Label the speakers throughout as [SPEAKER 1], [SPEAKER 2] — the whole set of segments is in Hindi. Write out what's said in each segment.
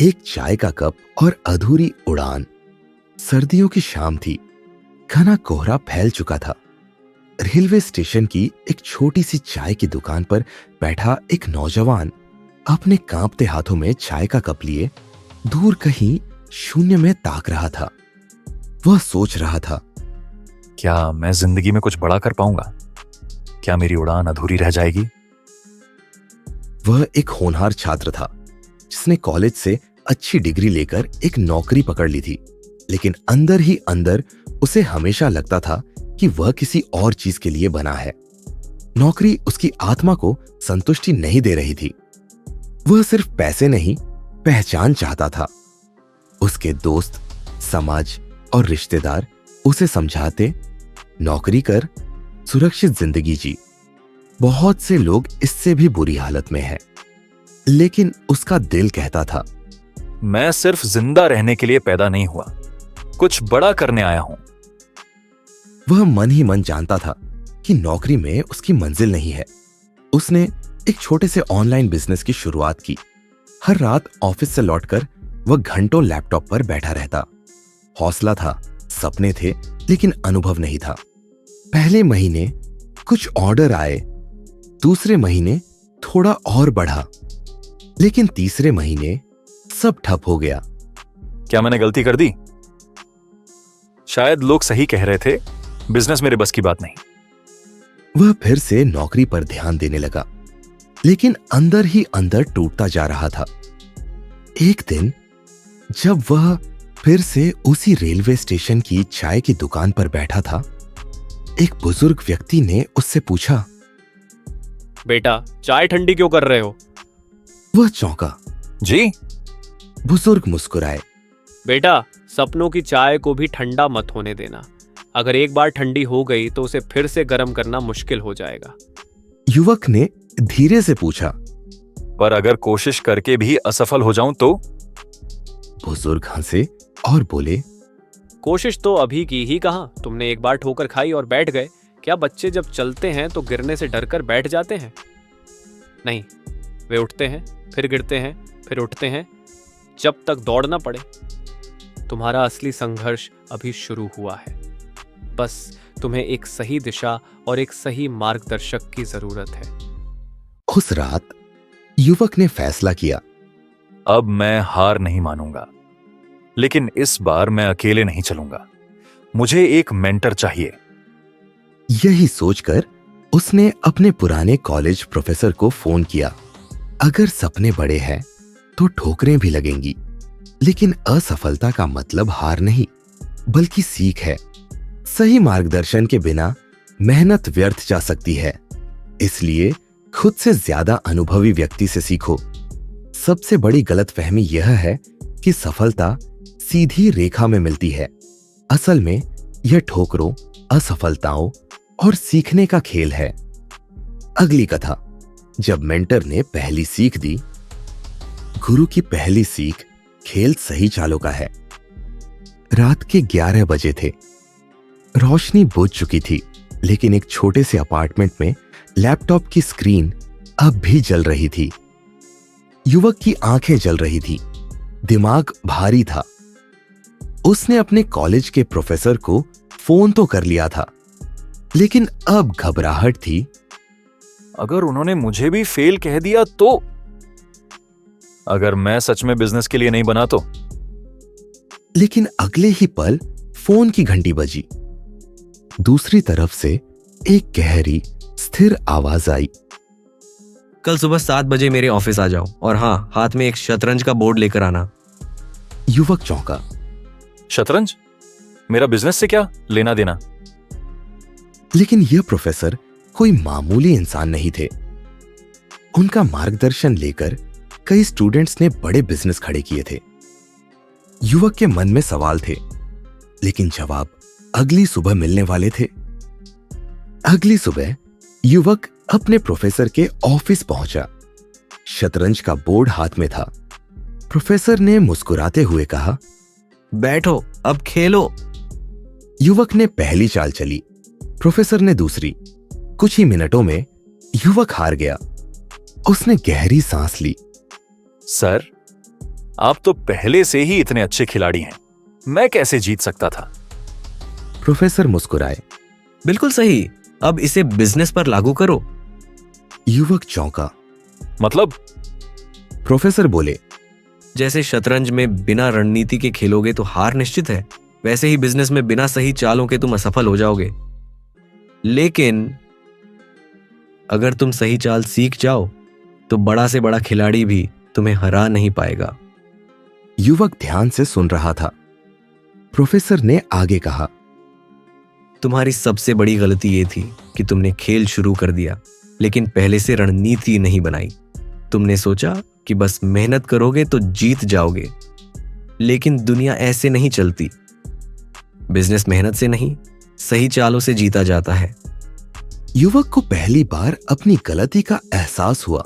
[SPEAKER 1] एक चाय का कप और अधूरी उड़ान। सर्दियों की शाम थी। घना कोहरा फैल चुका था। रेलवे स्टेशन की एक छोटी सी चाय की दुकान पर बैठा एक नौजवान अपने कांपते हाथों में चाय का कप लिए दूर कहीं शून्य में ताक रहा था। वह सोच रहा था,
[SPEAKER 2] क्या मैं जिंदगी में कुछ बड़ा कर पाऊंगा? क्या मेरी उड़ान अधूरी रह जाएगी?
[SPEAKER 1] वह एक होनहार छात्र था जिसने कॉलेज से अच्छी डिग्री लेकर एक नौकरी पकड़ ली थी, लेकिन अंदर ही अंदर उसे हमेशा लगता था कि वह किसी और चीज के लिए बना है। नौकरी उसकी आत्मा को संतुष्टि नहीं दे रही थी। वह सिर्फ पैसे नहीं, पहचान चाहता था। उसके दोस्त, समाज और रिश्तेदार उसे समझाते, नौकरी कर, सुरक्षित जिंदगी जी। बहुत से लोग इससे भी बुरी हालत में हैं, लेकिन उसका दिल कहता था,
[SPEAKER 2] मैं सिर्फ जिंदा रहने के लिए पैदा नहीं हुआ, कुछ बड़ा करने आया हूं।
[SPEAKER 1] वह मन ही मन जानता था कि नौकरी में उसकी मंजिल नहीं है। उसने एक छोटे से ऑनलाइन बिजनेस की शुरुआत की। हर रात ऑफिस से लौटकर वह घंटों लैपटॉप पर बैठा रहता। हौसला था, सपने थे, लेकिन अनुभव नहीं था। पहले महीने कुछ ऑर्डर आए, दूसरे महीने थोड़ा और बढ़ा, लेकिन तीसरे महीने सब ठप हो गया।
[SPEAKER 2] क्या मैंने गलती कर दी? शायद लोग सही कह रहे थे, बिजनेस मेरे बस की बात नहीं।
[SPEAKER 1] वह फिर से नौकरी पर ध्यान देने लगा, लेकिन अंदर ही अंदर टूटता जा रहा था। एक दिन जब वह फिर से उसी रेलवे स्टेशन की चाय की दुकान पर बैठा था, एक बुजुर्ग व्यक्ति ने उससे पूछा,
[SPEAKER 3] बेटा, चाय ठंडी क्यों कर रहे हो?
[SPEAKER 1] वह चौंका।
[SPEAKER 2] जी?
[SPEAKER 1] बुजुर्ग मुस्कुराए।
[SPEAKER 3] बेटा, सपनों की चाय को भी ठंडा मत होने देना। अगर एक बार ठंडी हो गई तो उसे फिर से गर्म करना मुश्किल हो जाएगा।
[SPEAKER 1] युवक ने धीरे से पूछा,
[SPEAKER 2] पर अगर कोशिश करके भी असफल हो जाऊं तो?
[SPEAKER 1] बुजुर्ग हंसे और बोले,
[SPEAKER 3] कोशिश तो अभी की ही कहां, तुमने एक बार ठोकर खाई और बैठ गए। क्या बच्चे जब चलते हैं तो गिरने से डरकर बैठ जाते हैं? नहीं, वे उठते हैं, फिर गिरते हैं, फिर उठते हैं, जब तक दौड़ ना पड़े। तुम्हारा असली संघर्ष अभी शुरू हुआ है। बस तुम्हें एक सही दिशा और एक सही मार्गदर्शक की जरूरत है।
[SPEAKER 1] उस रात युवक ने फैसला किया,
[SPEAKER 2] अब मैं हार नहीं मानूंगा, लेकिन इस बार मैं अकेले नहीं चलूंगा। मुझे एक मेंटर चाहिए।
[SPEAKER 1] यही सोचकर उसने अपने पुराने कॉलेज प्रोफेसर को फोन किया। अगर सपने बड़े हैं तो ठोकरें भी लगेंगी, लेकिन असफलता का मतलब हार नहीं, बल्कि सीख है। सही मार्गदर्शन के बिना मेहनत व्यर्थ जा सकती है। इसलिए खुद से ज्यादा अनुभवी व्यक्ति से सीखो। सबसे बड़ी गलतफहमी यह है कि सफलता सीधी रेखा में मिलती है। असल में यह ठोकरों, असफलताओं और सीखने का खेल है। अगली कथा। जब मेंटर ने पहली सीख दी। गुरु की पहली सीख खेल सही चालों का है। रात के 11 बजे थे। रोशनी बुझ चुकी थी, लेकिन एक छोटे से अपार्टमेंट में लैपटॉप की स्क्रीन अब भी जल रही थी। युवक की आंखें जल रही थी, दिमाग भारी था। उसने अपने कॉलेज के प्रोफेसर को फोन तो कर लिया था, लेकिन अब घबराहट थी।
[SPEAKER 2] अगर उन्होंने मुझे भी फेल कह दिया तो? अगर मैं सच में बिजनेस के लिए नहीं बना तो?
[SPEAKER 1] लेकिन अगले ही पल फोन की घंटी बजी। दूसरी तरफ से एक गहरी, स्थिर आवाज आई,
[SPEAKER 4] कल सुबह 7 बजे मेरे ऑफिस आ जाओ, और हाँ, हाथ में एक शतरंज का बोर्ड लेकर आना।
[SPEAKER 1] युवक चौंका।
[SPEAKER 2] शतरंज? मेरा बिजनेस से क्या लेना देना?
[SPEAKER 1] लेकिन यह प्रोफेसर कोई मामूली इंसान नहीं थे। उनका मार्गदर्शन लेकर कई स्टूडेंट्स ने बड़े बिजनेस खड़े किए थे। युवक के मन में सवाल थे, लेकिन जवाब अगली सुबह मिलने वाले थे। अगली सुबह युवक अपने प्रोफेसर के ऑफिस पहुंचा। शतरंज का बोर्ड हाथ में था। प्रोफेसर ने मुस्कुराते हुए कहा,
[SPEAKER 4] बैठो, अब खेलो।
[SPEAKER 1] युवक ने पहली चाल चली, प्रोफेसर ने दूसरी। कुछ ही मिनटों में युवक हार गया। उसने गहरी सांस ली।
[SPEAKER 2] सर, आप तो पहले से ही इतने अच्छे खिलाड़ी हैं, मैं कैसे जीत सकता था?
[SPEAKER 1] प्रोफेसर मुस्कुराए।
[SPEAKER 4] बिल्कुल सही, अब इसे बिजनेस पर लागू करो।
[SPEAKER 1] युवक चौंका।
[SPEAKER 2] मतलब?
[SPEAKER 1] प्रोफेसर बोले,
[SPEAKER 4] जैसे शतरंज में बिना रणनीति के खेलोगे तो हार निश्चित है, वैसे ही बिजनेस में बिना सही चालों के तुम असफल हो जाओगे। लेकिन अगर तुम सही चाल सीख जाओ तो बड़ा से बड़ा खिलाड़ी भी तुम्हें हरा नहीं पाएगा।
[SPEAKER 1] युवक ध्यान से सुन रहा था। प्रोफेसर ने आगे कहा,
[SPEAKER 4] तुम्हारी सबसे बड़ी गलती ये थी कि तुमने खेल शुरू कर दिया लेकिन पहले से रणनीति नहीं बनाई। तुमने सोचा कि बस मेहनत करोगे तो जीत जाओगे, लेकिन दुनिया ऐसे नहीं चलती। बिजनेस मेहनत से नहीं, सही चालों से जीता जाता है।
[SPEAKER 1] युवक को पहली बार अपनी गलती का एहसास हुआ।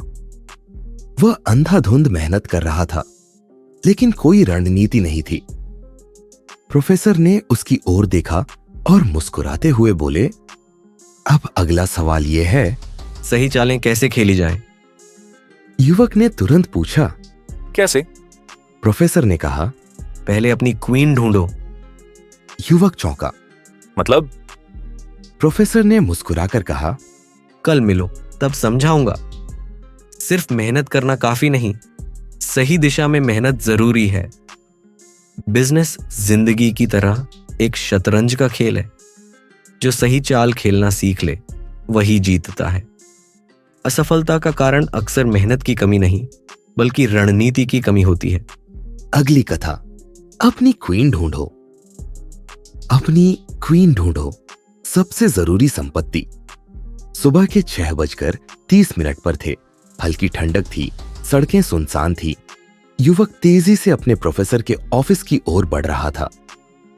[SPEAKER 1] वह अंधाधुंध मेहनत कर रहा था, लेकिन कोई रणनीति नहीं थी। प्रोफेसर ने उसकी ओर देखा और मुस्कुराते हुए बोले, अब अगला सवाल यह है,
[SPEAKER 4] सही चालें कैसे खेली जाएं?
[SPEAKER 1] युवक ने तुरंत पूछा।
[SPEAKER 2] कैसे?
[SPEAKER 1] प्रोफेसर ने कहा,
[SPEAKER 4] पहले अपनी क्वीन ढूंढो।
[SPEAKER 1] युवक चौंका।
[SPEAKER 2] मतलब?
[SPEAKER 1] प्रोफेसर ने मुस्कुराकर कहा,
[SPEAKER 4] कल मिलो, तब समझाऊंगा। सिर्फ मेहनत करना काफी नहीं, सही दिशा में मेहनत जरूरी है। बिजनेस जिंदगी की तरह एक शतरंज का खेल है। जो सही चाल खेलना सीख ले वही जीतता है। असफलता का कारण अक्सर मेहनत की कमी नहीं बल्कि रणनीति की कमी होती है।
[SPEAKER 1] अगली कथा, अपनी क्वीन ढूंढो। अपनी क्वीन ढूंढो, सबसे जरूरी संपत्ति। सुबह के 6:30 पर थे। हल्की ठंडक थी, सड़कें सुनसान थी। युवक तेजी से अपने प्रोफेसर के ऑफिस की ओर बढ़ रहा था।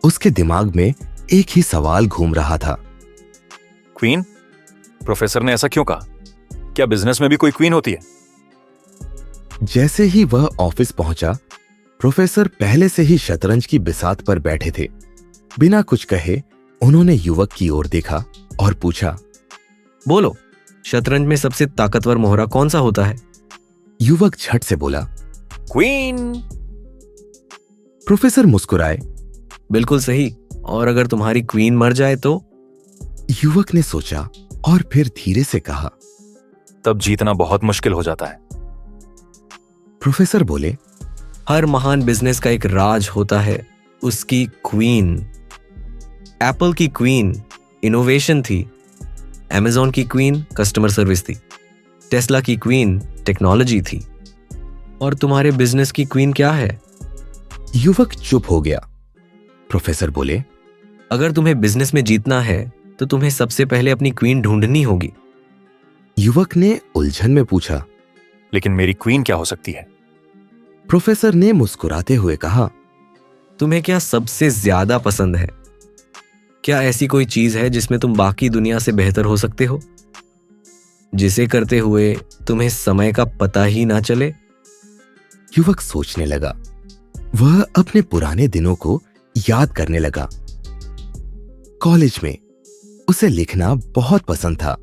[SPEAKER 1] उसके दिमाग में एक ही सवाल घूम रहा था।
[SPEAKER 2] क्वीन? प्रोफेसर ने ऐसा क्यों कहा? क्या बिजनेस में भी कोई क्वीन होती है?
[SPEAKER 1] जैसे ही वह ऑफिस पहुंचा, प्रोफेसर पहले से ही शतरंज की बिसात पर बैठे थे। बिना कुछ कहे उन्होंने युवक की ओर देखा और पूछा,
[SPEAKER 4] बोलो, शतरंज में सबसे ताकतवर मोहरा कौन सा होता है?
[SPEAKER 1] युवक झट से बोला,
[SPEAKER 2] क्वीन।
[SPEAKER 1] प्रोफेसर मुस्कुराए।
[SPEAKER 4] बिल्कुल सही, और अगर तुम्हारी क्वीन मर जाए तो?
[SPEAKER 1] युवक ने सोचा और फिर धीरे से कहा,
[SPEAKER 2] तब जीतना बहुत मुश्किल हो जाता है।
[SPEAKER 1] प्रोफेसर बोले,
[SPEAKER 4] हर महान बिजनेस का एक राज होता है, उसकी क्वीन। एप्पल की क्वीन इनोवेशन थी, अमेज़न की क्वीन कस्टमर सर्विस थी, टेस्ला की क्वीन टेक्नोलॉजी थी। और तुम्हारे बिजनेस की क्वीन क्या है?
[SPEAKER 1] युवक चुप हो गया। प्रोफेसर बोले,
[SPEAKER 4] अगर तुम्हें बिजनेस में जीतना है तो तुम्हें सबसे पहले अपनी क्वीन ढूंढनी होगी।
[SPEAKER 1] युवक ने उलझन में पूछा,
[SPEAKER 2] लेकिन मेरी क्वीन क्या हो सकती है?
[SPEAKER 1] प्रोफेसर ने मुस्कुराते हुए कहा,
[SPEAKER 4] तुम्हें क्या सबसे ज्यादा पसंद है? क्या ऐसी कोई चीज है जिसमें तुम बाकी दुनिया से बेहतर हो सकते हो, जिसे करते हुए तुम्हें समय का पता ही ना चले?
[SPEAKER 1] युवक सोचने लगा। वह अपने पुराने दिनों को याद करने लगा। कॉलेज में उसे लिखना बहुत पसंद था।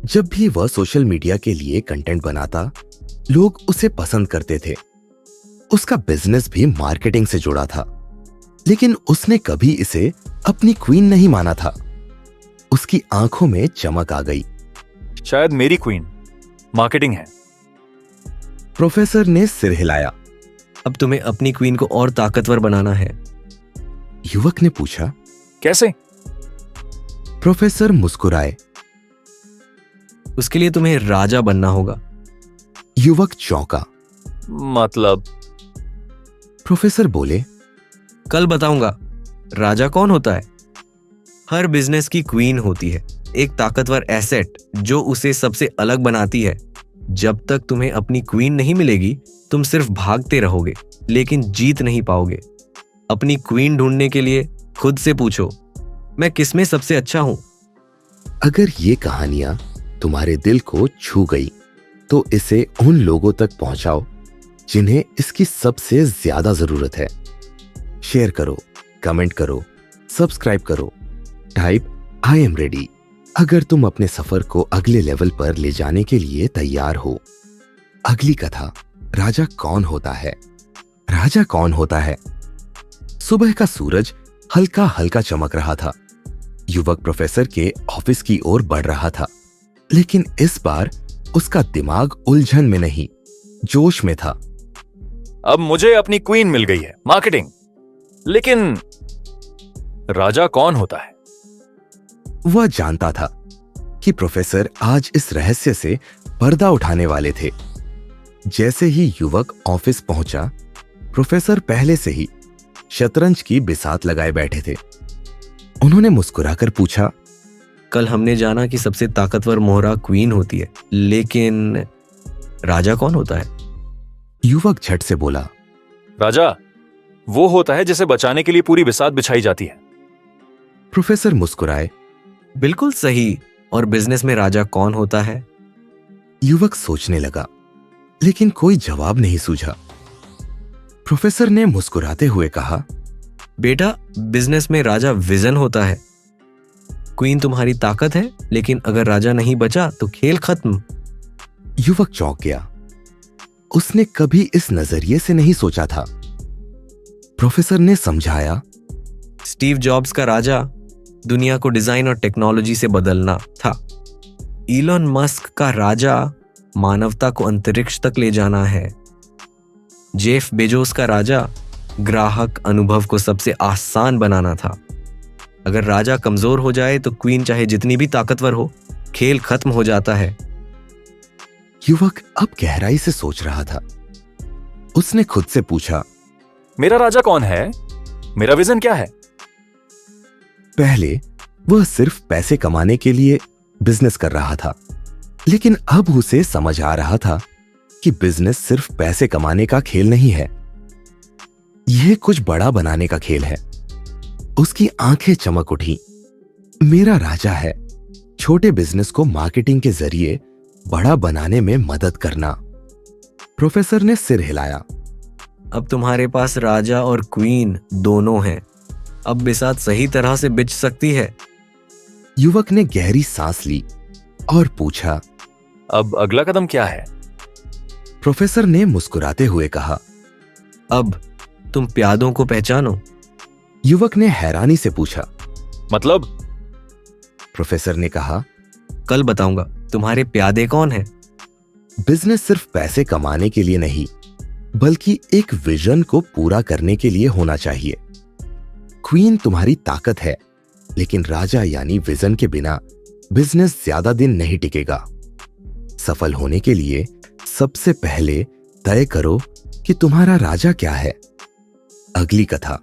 [SPEAKER 1] जब भी वह सोशल मीडिया के लिए कंटेंट बनाता, लोग उसे पसंद करते थे। उसका बिजनेस भी मार्केटिंग से जुड़ा था, लेकिन उसने कभी इसे अपनी क्वीन नहीं माना था। उसकी आंखों में चमक आ गई।
[SPEAKER 2] शायद मेरी क्वीन मार्केटिंग है।
[SPEAKER 1] प्रोफेसर ने सिर हिलाया।
[SPEAKER 4] अब तुम्हें अपनी क्वीन को और ताकतवर बनाना है।
[SPEAKER 1] युवक ने पूछा,
[SPEAKER 2] कैसे?
[SPEAKER 1] प्रोफेसर मुस्कुराए।
[SPEAKER 4] उसके लिए तुम्हें राजा बनना होगा।
[SPEAKER 1] युवक चौंका।
[SPEAKER 2] मतलब?
[SPEAKER 1] प्रोफेसर बोले,
[SPEAKER 4] कल बताऊंगा। राजा कौन होता है? हर बिजनेस की क्वीन होती है, एक ताकतवर एसेट जो उसे सबसे अलग बनाती है। जब तक तुम्हें अपनी क्वीन नहीं मिलेगी, तुम सिर्फ भागते रहोगे लेकिन जीत नहीं पाओगे। अपनी क्वीन ढूंढने के लिए खुद से पूछो, मैं किसमें सबसे अच्छा हूं?
[SPEAKER 1] अगर ये कहानियां तुम्हारे दिल को छू गई तो इसे उन लोगों तक पहुंचाओ जिन्हें इसकी सबसे ज्यादा जरूरत है। शेयर करो, कमेंट करो, सब्सक्राइब करो, टाइप आई एम रेडी अगर तुम अपने सफर को अगले लेवल पर ले जाने के लिए तैयार हो। अगली कथा, राजा कौन होता है? राजा कौन होता है? सुबह का सूरज हल्का हल्का चमक रहा था। युवक प्रोफेसर के ऑफिस की ओर बढ़ रहा था, लेकिन इस बार उसका दिमाग उलझन में नहीं, जोश में था।
[SPEAKER 2] अब मुझे अपनी क्वीन मिल गई है, मार्केटिंग। लेकिन राजा कौन होता है?
[SPEAKER 1] वह जानता था कि प्रोफेसर आज इस रहस्य से पर्दा उठाने वाले थे। जैसे ही युवक ऑफिस पहुंचा, प्रोफेसर पहले से ही शतरंज की बिसात लगाए बैठे थे। उन्होंने मुस्कुराकर पूछा,
[SPEAKER 4] कल हमने जाना कि सबसे ताकतवर मोहरा क्वीन होती है, लेकिन राजा कौन होता है?
[SPEAKER 1] युवक झट से बोला,
[SPEAKER 2] राजा वो होता है जिसे बचाने के लिए पूरी बिसात बिछाई जाती है।
[SPEAKER 1] प्रोफेसर मुस्कुराए।
[SPEAKER 4] बिल्कुल सही। और बिजनेस में राजा कौन होता है?
[SPEAKER 1] युवक सोचने लगा, लेकिन कोई जवाब नहीं सूझा। प्रोफेसर ने मुस्कुराते हुए कहा,
[SPEAKER 4] बेटा, बिजनेस में राजा विजन होता है। क्वीन तुम्हारी ताकत है, लेकिन अगर राजा नहीं बचा तो खेल खत्म।
[SPEAKER 1] युवक चौंक गया। उसने कभी इस नजरिए से नहीं सोचा था। प्रोफेसर ने समझाया,
[SPEAKER 4] स्टीव जॉब्स का राजा दुनिया को डिजाइन और टेक्नोलॉजी से बदलना था। इलॉन मस्क का राजा मानवता को अंतरिक्ष तक ले जाना है। जेफ बेजोस का राजा ग्राहक अनुभव को सबसे आसान बनाना था। अगर राजा कमजोर हो जाए तो क्वीन चाहे जितनी भी ताकतवर हो, खेल खत्म हो जाता है।
[SPEAKER 1] युवक अब गहराई से सोच रहा था। उसने खुद से पूछा,
[SPEAKER 2] मेरा राजा कौन है? मेरा विजन क्या है?
[SPEAKER 1] पहले वह सिर्फ पैसे कमाने के लिए बिजनेस कर रहा था, लेकिन अब उसे समझ आ रहा था कि बिजनेस सिर्फ पैसे कमाने का खेल नहीं है, यह कुछ बड़ा बनाने का खेल है। उसकी आंखें चमक उठी। मेरा राजा है छोटे बिजनेस को मार्केटिंग के जरिए बड़ा बनाने में मदद करना। प्रोफेसर ने सिर हिलाया।
[SPEAKER 4] अब तुम्हारे पास राजा और क्वीन दोनों हैं। अब बिसात सही तरह से बिछ सकती है।
[SPEAKER 1] युवक ने गहरी सांस ली और पूछा,
[SPEAKER 2] अब अगला कदम क्या है?
[SPEAKER 1] प्रोफेसर ने मुस्कुराते हुए कहा,
[SPEAKER 4] अब तुम प्यादों को पहचानो।
[SPEAKER 1] युवक ने हैरानी से पूछा,
[SPEAKER 2] मतलब?
[SPEAKER 1] प्रोफेसर ने कहा,
[SPEAKER 4] कल बताऊंगा। तुम्हारे प्यादे कौन हैं?
[SPEAKER 1] बिजनेस सिर्फ पैसे कमाने के लिए नहीं, बल्कि एक विजन को पूरा करने के लिए होना चाहिए। क्वीन तुम्हारी ताकत है, लेकिन राजा यानी विजन के बिना बिजनेस ज्यादा दिन नहीं टिकेगा। सफल होने के लिए सबसे पहले तय करो कि तुम्हारा राजा क्या है। अगली कथा,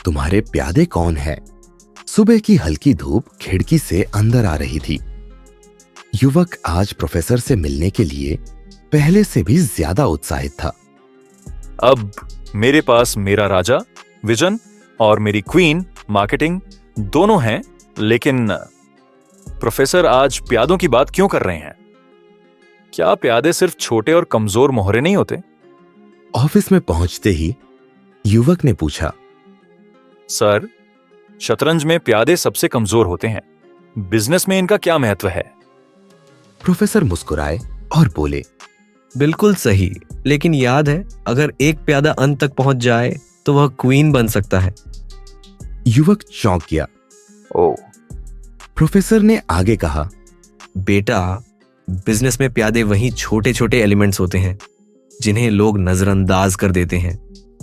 [SPEAKER 1] तुम्हारे प्यादे कौन है? सुबह की हल्की धूप खिड़की से अंदर आ रही थी। युवक आज प्रोफेसर से मिलने के लिए पहले से भी ज्यादा उत्साहित था।
[SPEAKER 2] अब मेरे पास मेरा राजा, विजन और मेरी क्वीन, मार्केटिंग दोनों हैं, लेकिन प्रोफेसर आज प्यादों की बात क्यों कर रहे हैं? क्या प्यादे सिर्फ छोटे और कमजोर मोहरे नहीं होते?
[SPEAKER 1] ऑफिस में पहुंचते ही युवक ने पूछा,
[SPEAKER 2] सर, शतरंज में प्यादे सबसे कमजोर होते हैं। बिजनेस में इनका क्या महत्व है?
[SPEAKER 1] प्रोफेसर मुस्कुराए और बोले,
[SPEAKER 4] बिल्कुल सही, लेकिन याद है, अगर एक प्यादा अंत तक पहुंच जाए तो वह क्वीन बन सकता है।
[SPEAKER 1] युवक चौंक गया।
[SPEAKER 2] ओह।
[SPEAKER 1] प्रोफेसर ने आगे कहा,
[SPEAKER 4] बेटा, बिजनेस में प्यादे वही छोटे छोटे एलिमेंट्स होते हैं जिन्हें लोग नजरअंदाज कर देते हैं,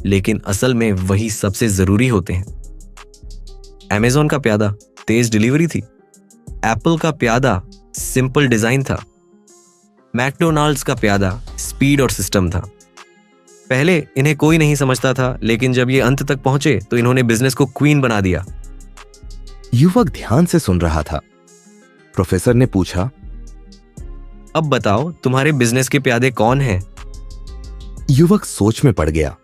[SPEAKER 4] लेकिन असल में वही सबसे जरूरी होते हैं। अमेज़न का प्यादा तेज डिलीवरी थी। एप्पल का प्यादा सिंपल डिजाइन था। मैकडोनाल्ड्स का प्यादा स्पीड और सिस्टम था। पहले इन्हें कोई नहीं समझता था, लेकिन जब ये अंत तक पहुंचे तो इन्होंने बिजनेस को क्वीन बना दिया।
[SPEAKER 1] युवक ध्यान से सुन रहा था। प्रोफेसर ने पूछा,
[SPEAKER 4] अब बताओ, तुम्हारे बिजनेस के प्यादे कौन हैं?
[SPEAKER 1] युवक सोच में पड़ गया।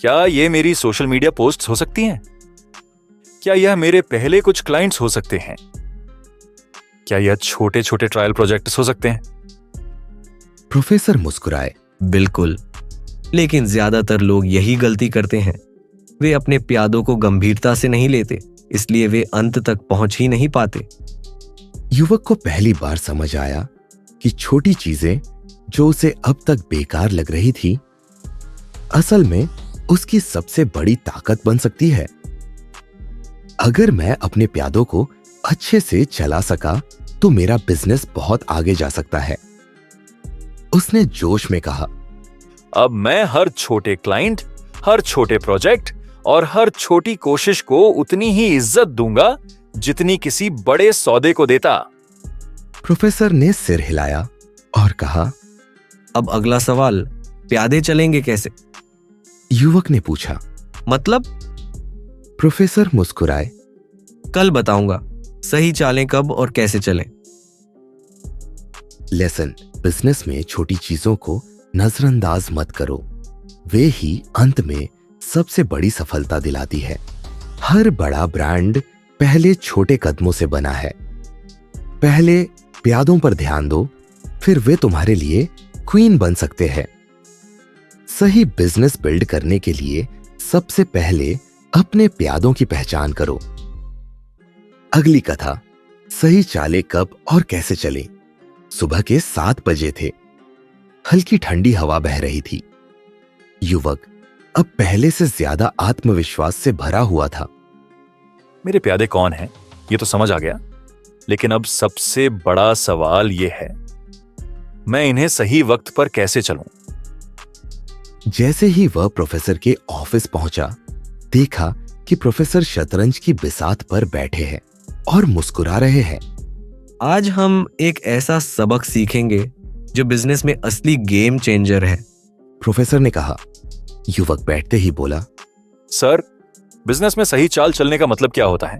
[SPEAKER 2] क्या ये मेरी सोशल मीडिया पोस्ट्स हो सकती हैं? क्या यह मेरे पहले कुछ क्लाइंट्स हो सकते हैं? क्या यह छोटे छोटे ट्रायल प्रोजेक्ट्स हो सकते हैं?
[SPEAKER 1] प्रोफेसर मुस्कुराए।
[SPEAKER 4] बिल्कुल, लेकिन ज्यादातर लोग यही गलती करते हैं। वे अपने प्यादों को गंभीरता से नहीं लेते, इसलिए वे अंत तक पहुंच ही नहीं पाते।
[SPEAKER 1] युवक को पहली बार समझ आया कि छोटी चीजें जो उसे अब तक बेकार लग रही थी, असल में उसकी सबसे बड़ी ताकत बन सकती है। अगर मैं अपने प्यादों को अच्छे से चला सका तो मेरा बिजनेस बहुत आगे जा सकता है। उसने जोश में कहा,
[SPEAKER 2] अब मैं हर छोटे क्लाइंट, हर छोटे प्रोजेक्ट और हर छोटी कोशिश को उतनी ही इज्जत दूंगा जितनी किसी बड़े सौदे को देता।
[SPEAKER 1] प्रोफेसर ने सिर हिलाया और कहा,
[SPEAKER 4] अब अगला सवाल, प्यादे चलेंगे कैसे?
[SPEAKER 1] युवक ने पूछा।
[SPEAKER 4] मतलब?
[SPEAKER 1] प्रोफेसर मुस्कुराए।
[SPEAKER 4] कल बताऊंगा सही चालें कब और कैसे चलें।
[SPEAKER 1] लेसन, बिजनेस में छोटी चीजों को नजरअंदाज मत करो, वे ही अंत में सबसे बड़ी सफलता दिलाती है। हर बड़ा ब्रांड पहले छोटे कदमों से बना है। पहले प्यादों पर ध्यान दो, फिर वे तुम्हारे लिए क्वीन बन सकते हैं। सही बिजनेस बिल्ड करने के लिए सबसे पहले अपने प्यादों की पहचान करो। अगली कथा, सही चालें कब और कैसे चलें। सुबह के 7 बजे थे। हल्की ठंडी हवा बह रही थी। युवक अब पहले से ज्यादा आत्मविश्वास से भरा हुआ था।
[SPEAKER 2] मेरे प्यादे कौन हैं ये तो समझ आ गया, लेकिन अब सबसे बड़ा सवाल ये है, मैं इन्हें सही वक्त पर कैसे चलूं?
[SPEAKER 1] जैसे ही वह प्रोफेसर के ऑफिस पहुंचा, देखा कि प्रोफेसर शतरंज की बिसात पर बैठे हैं और मुस्कुरा रहे हैं।
[SPEAKER 4] आज हम एक ऐसा सबक सीखेंगे जो बिजनेस में असली गेम चेंजर है,
[SPEAKER 1] प्रोफेसर ने कहा। युवक बैठते ही बोला,
[SPEAKER 2] सर, बिजनेस में सही चाल चलने का मतलब क्या होता है?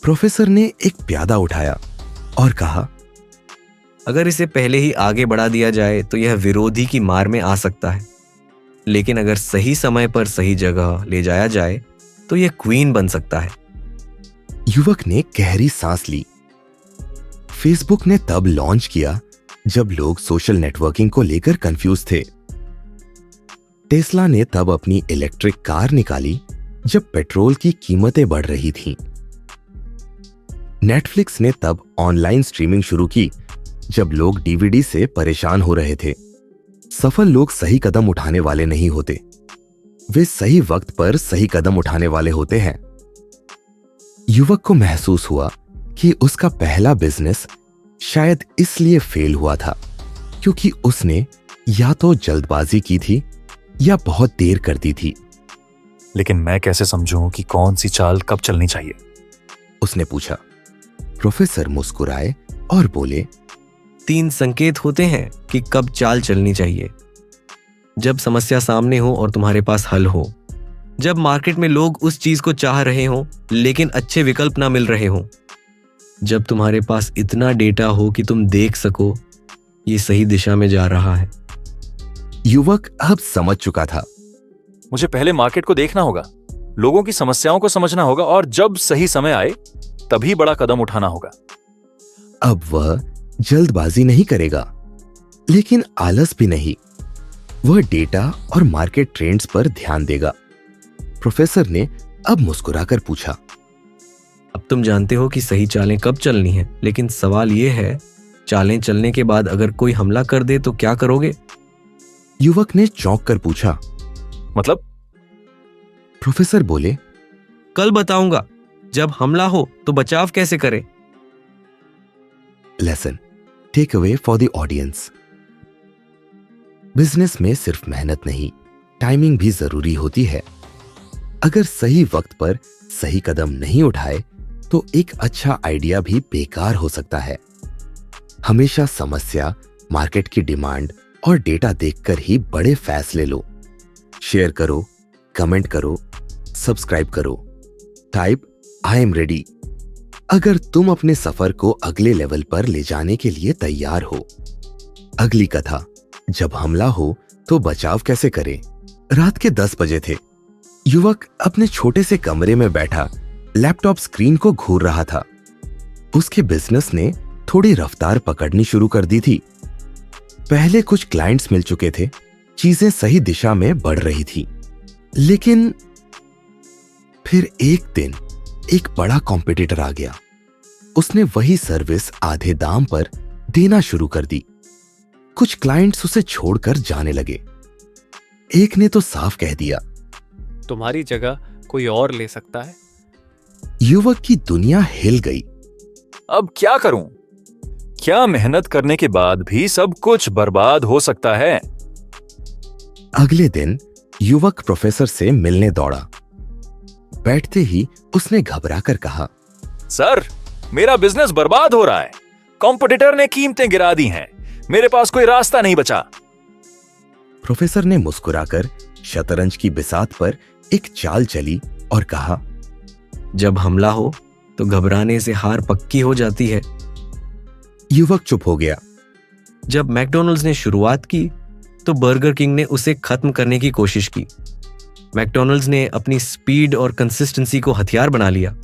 [SPEAKER 1] प्रोफेसर ने एक प्यादा उठाया और कहा,
[SPEAKER 4] अगर इसे पहले ही आगे बढ़ा दिया जाए तो यह विरोधी की मार में आ सकता है, लेकिन अगर सही समय पर सही जगह ले जाया जाए तो यह क्वीन बन सकता है।
[SPEAKER 1] युवक ने गहरी सांस ली। फेसबुक ने तब लॉन्च किया जब लोग सोशल नेटवर्किंग को लेकर कंफ्यूज थे। टेस्ला ने तब अपनी इलेक्ट्रिक कार निकाली जब पेट्रोल की कीमतें बढ़ रही थीं। नेटफ्लिक्स ने तब ऑनलाइन स्ट्रीमिंग शुरू की जब लोग डीवीडी से परेशान हो रहे थे। सफल लोग सही कदम उठाने वाले नहीं होते, वे सही वक्त पर सही कदम उठाने वाले होते हैं। युवक को महसूस हुआ कि उसका पहला बिजनेस शायद इसलिए फेल हुआ था क्योंकि उसने या तो जल्दबाजी की थी या बहुत देर कर दी थी।
[SPEAKER 2] लेकिन मैं कैसे समझूं कि कौन सी चाल कब चलनी चाहिए?
[SPEAKER 1] उसने पूछा। प्रोफेसर मुस्कुराए और बोले,
[SPEAKER 4] 3 संकेत होते हैं कि कब चाल चलनी चाहिए। जब समस्या सामने हो और तुम्हारे पास हल हो, जब मार्केट में लोग उस चीज को चाह रहे हो लेकिन अच्छे विकल्प ना मिल रहे हो, जब तुम्हारे पास इतना डेटा हो कि तुम देख सको ये सही दिशा में जा रहा है।
[SPEAKER 1] युवक अब समझ चुका था।
[SPEAKER 2] मुझे पहले मार्केट को देखना होगा, लोगों की समस्याओं को समझना होगा और जब सही समय आए तभी बड़ा कदम उठाना होगा।
[SPEAKER 1] अब वह जल्दबाजी नहीं करेगा, लेकिन आलस भी नहीं। वह डेटा और मार्केट ट्रेंड्स पर ध्यान देगा। प्रोफेसर ने अब मुस्कुराकर पूछा,
[SPEAKER 4] अब तुम जानते हो कि सही चालें कब चलनी है, लेकिन सवाल यह है, चालें चलने के बाद अगर कोई हमला कर दे तो क्या करोगे?
[SPEAKER 1] युवक ने चौंक कर पूछा।
[SPEAKER 2] मतलब?
[SPEAKER 1] प्रोफेसर बोले,
[SPEAKER 4] कल बताऊंगा। जब हमला हो तो बचाव कैसे करें।
[SPEAKER 1] Lesson, take away for the audience. Business में सिर्फ मेहनत नहीं, टाइमिंग भी जरूरी होती है। अगर सही वक्त पर सही कदम नहीं उठाए तो एक अच्छा आइडिया भी बेकार हो सकता है। हमेशा समस्या, मार्केट की डिमांड और डेटा देखकर ही बड़े फैसले लो। शेयर करो, कमेंट करो, सब्सक्राइब करो, टाइप आई एम रेडी अगर तुम अपने सफर को अगले लेवल पर ले जाने के लिए तैयार हो। अगली कथा, जब हमला हो तो बचाव कैसे करें। रात के 10 बजे थे। युवक अपने छोटे से कमरे में बैठा लैपटॉप स्क्रीन को घूर रहा था। उसके बिजनेस ने थोड़ी रफ्तार पकड़नी शुरू कर दी थी। पहले कुछ क्लाइंट्स मिल चुके थे, चीजें सही दिशा में बढ़ रही थी। लेकिन फिर एक दिन एक बड़ा कॉम्पिटिटर आ गया। उसने वही सर्विस आधे दाम पर देना शुरू कर दी। कुछ क्लाइंट्स उसे छोड़कर जाने लगे। एक ने तो साफ कह दिया,
[SPEAKER 3] तुम्हारी जगह कोई और ले सकता है।
[SPEAKER 1] युवक की दुनिया हिल गई।
[SPEAKER 2] अब क्या करूं? क्या मेहनत करने के बाद भी सब कुछ बर्बाद हो सकता है?
[SPEAKER 1] अगले दिन युवक प्रोफेसर से मिलने दौड़ा। बैठते ही उसने घबराकर कहा,
[SPEAKER 2] सर, मेरा बिजनेस बर्बाद हो रहा है। कॉम्पिटिटर ने कीमतें गिरा दी हैं। मेरे पास कोई रास्ता नहीं बचा।
[SPEAKER 1] प्रोफेसर ने मुस्कुराकर शतरंज की बिसात पर एक चाल चली और कहा,
[SPEAKER 4] जब हमला हो तो घबराने से हार पक्की हो जाती है।
[SPEAKER 1] युवक चुप हो गया।
[SPEAKER 4] जब मैकडॉनल्ड्स ने शुरुआत की तो बर्गर किंग ने उसे खत्म करने की कोशिश की। मैकडॉनल्ड्स ने अपनी स्पीड और कंसिस्टेंसी को हथियार बना लिया।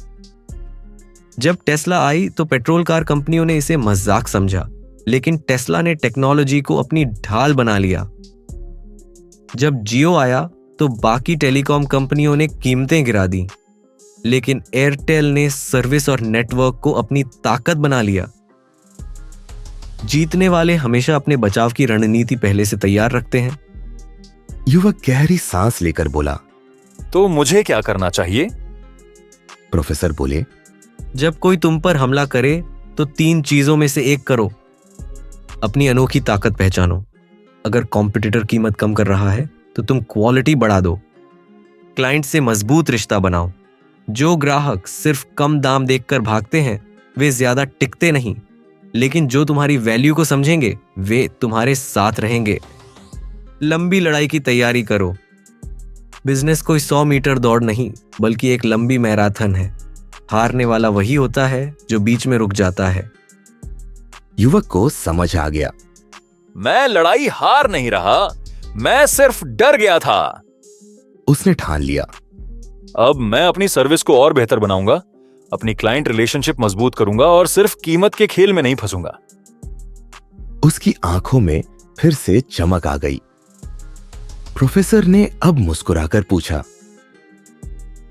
[SPEAKER 4] जब टेस्ला आई तो पेट्रोल कार कंपनियों ने इसे मजाक समझा, लेकिन टेस्ला ने टेक्नोलॉजी को अपनी ढाल बना लिया। जब जियो आया तो बाकी टेलीकॉम कंपनियों ने कीमतें गिरा दी, लेकिन एयरटेल ने सर्विस और नेटवर्क को अपनी ताकत बना लिया। जीतने वाले हमेशा अपने बचाव की रणनीति पहले से तैयार रखते हैं।
[SPEAKER 1] युवक गहरी सांस लेकर बोला।
[SPEAKER 2] तो मुझे क्या करना चाहिए?
[SPEAKER 1] प्रोफेसर बोले,
[SPEAKER 4] जब कोई तुम पर हमला करे तो 3 चीजों में से एक करो। अपनी अनोखी ताकत पहचानो। अगर कॉम्पिटिटर कीमत कम कर रहा है तो तुम क्वालिटी बढ़ा दो। क्लाइंट से मजबूत रिश्ता बनाओ। जो ग्राहक सिर्फ कम दाम देखकर भागते हैं वे ज्यादा टिकते नहीं, लेकिन जो तुम्हारी वैल्यू को समझेंगे वे तुम्हारे साथ रहेंगे। लंबी लड़ाई की तैयारी करो। बिजनेस कोई 100 मीटर दौड़ नहीं, बल्कि एक लंबी मैराथन है। हारने वाला वही होता है जो बीच में रुक जाता है।
[SPEAKER 1] युवक को समझ आ गया।
[SPEAKER 2] मैं लड़ाई हार नहीं रहा, मैं सिर्फ डर गया था।
[SPEAKER 1] उसने ठान लिया,
[SPEAKER 2] अब मैं अपनी सर्विस को और बेहतर बनाऊंगा, अपनी क्लाइंट रिलेशनशिप मजबूत करूंगा और सिर्फ कीमत के खेल में नहीं फंसूंगा।
[SPEAKER 1] उसकी आंखों में फिर से चमक आ गई। प्रोफेसर ने अब मुस्कुराकर पूछा,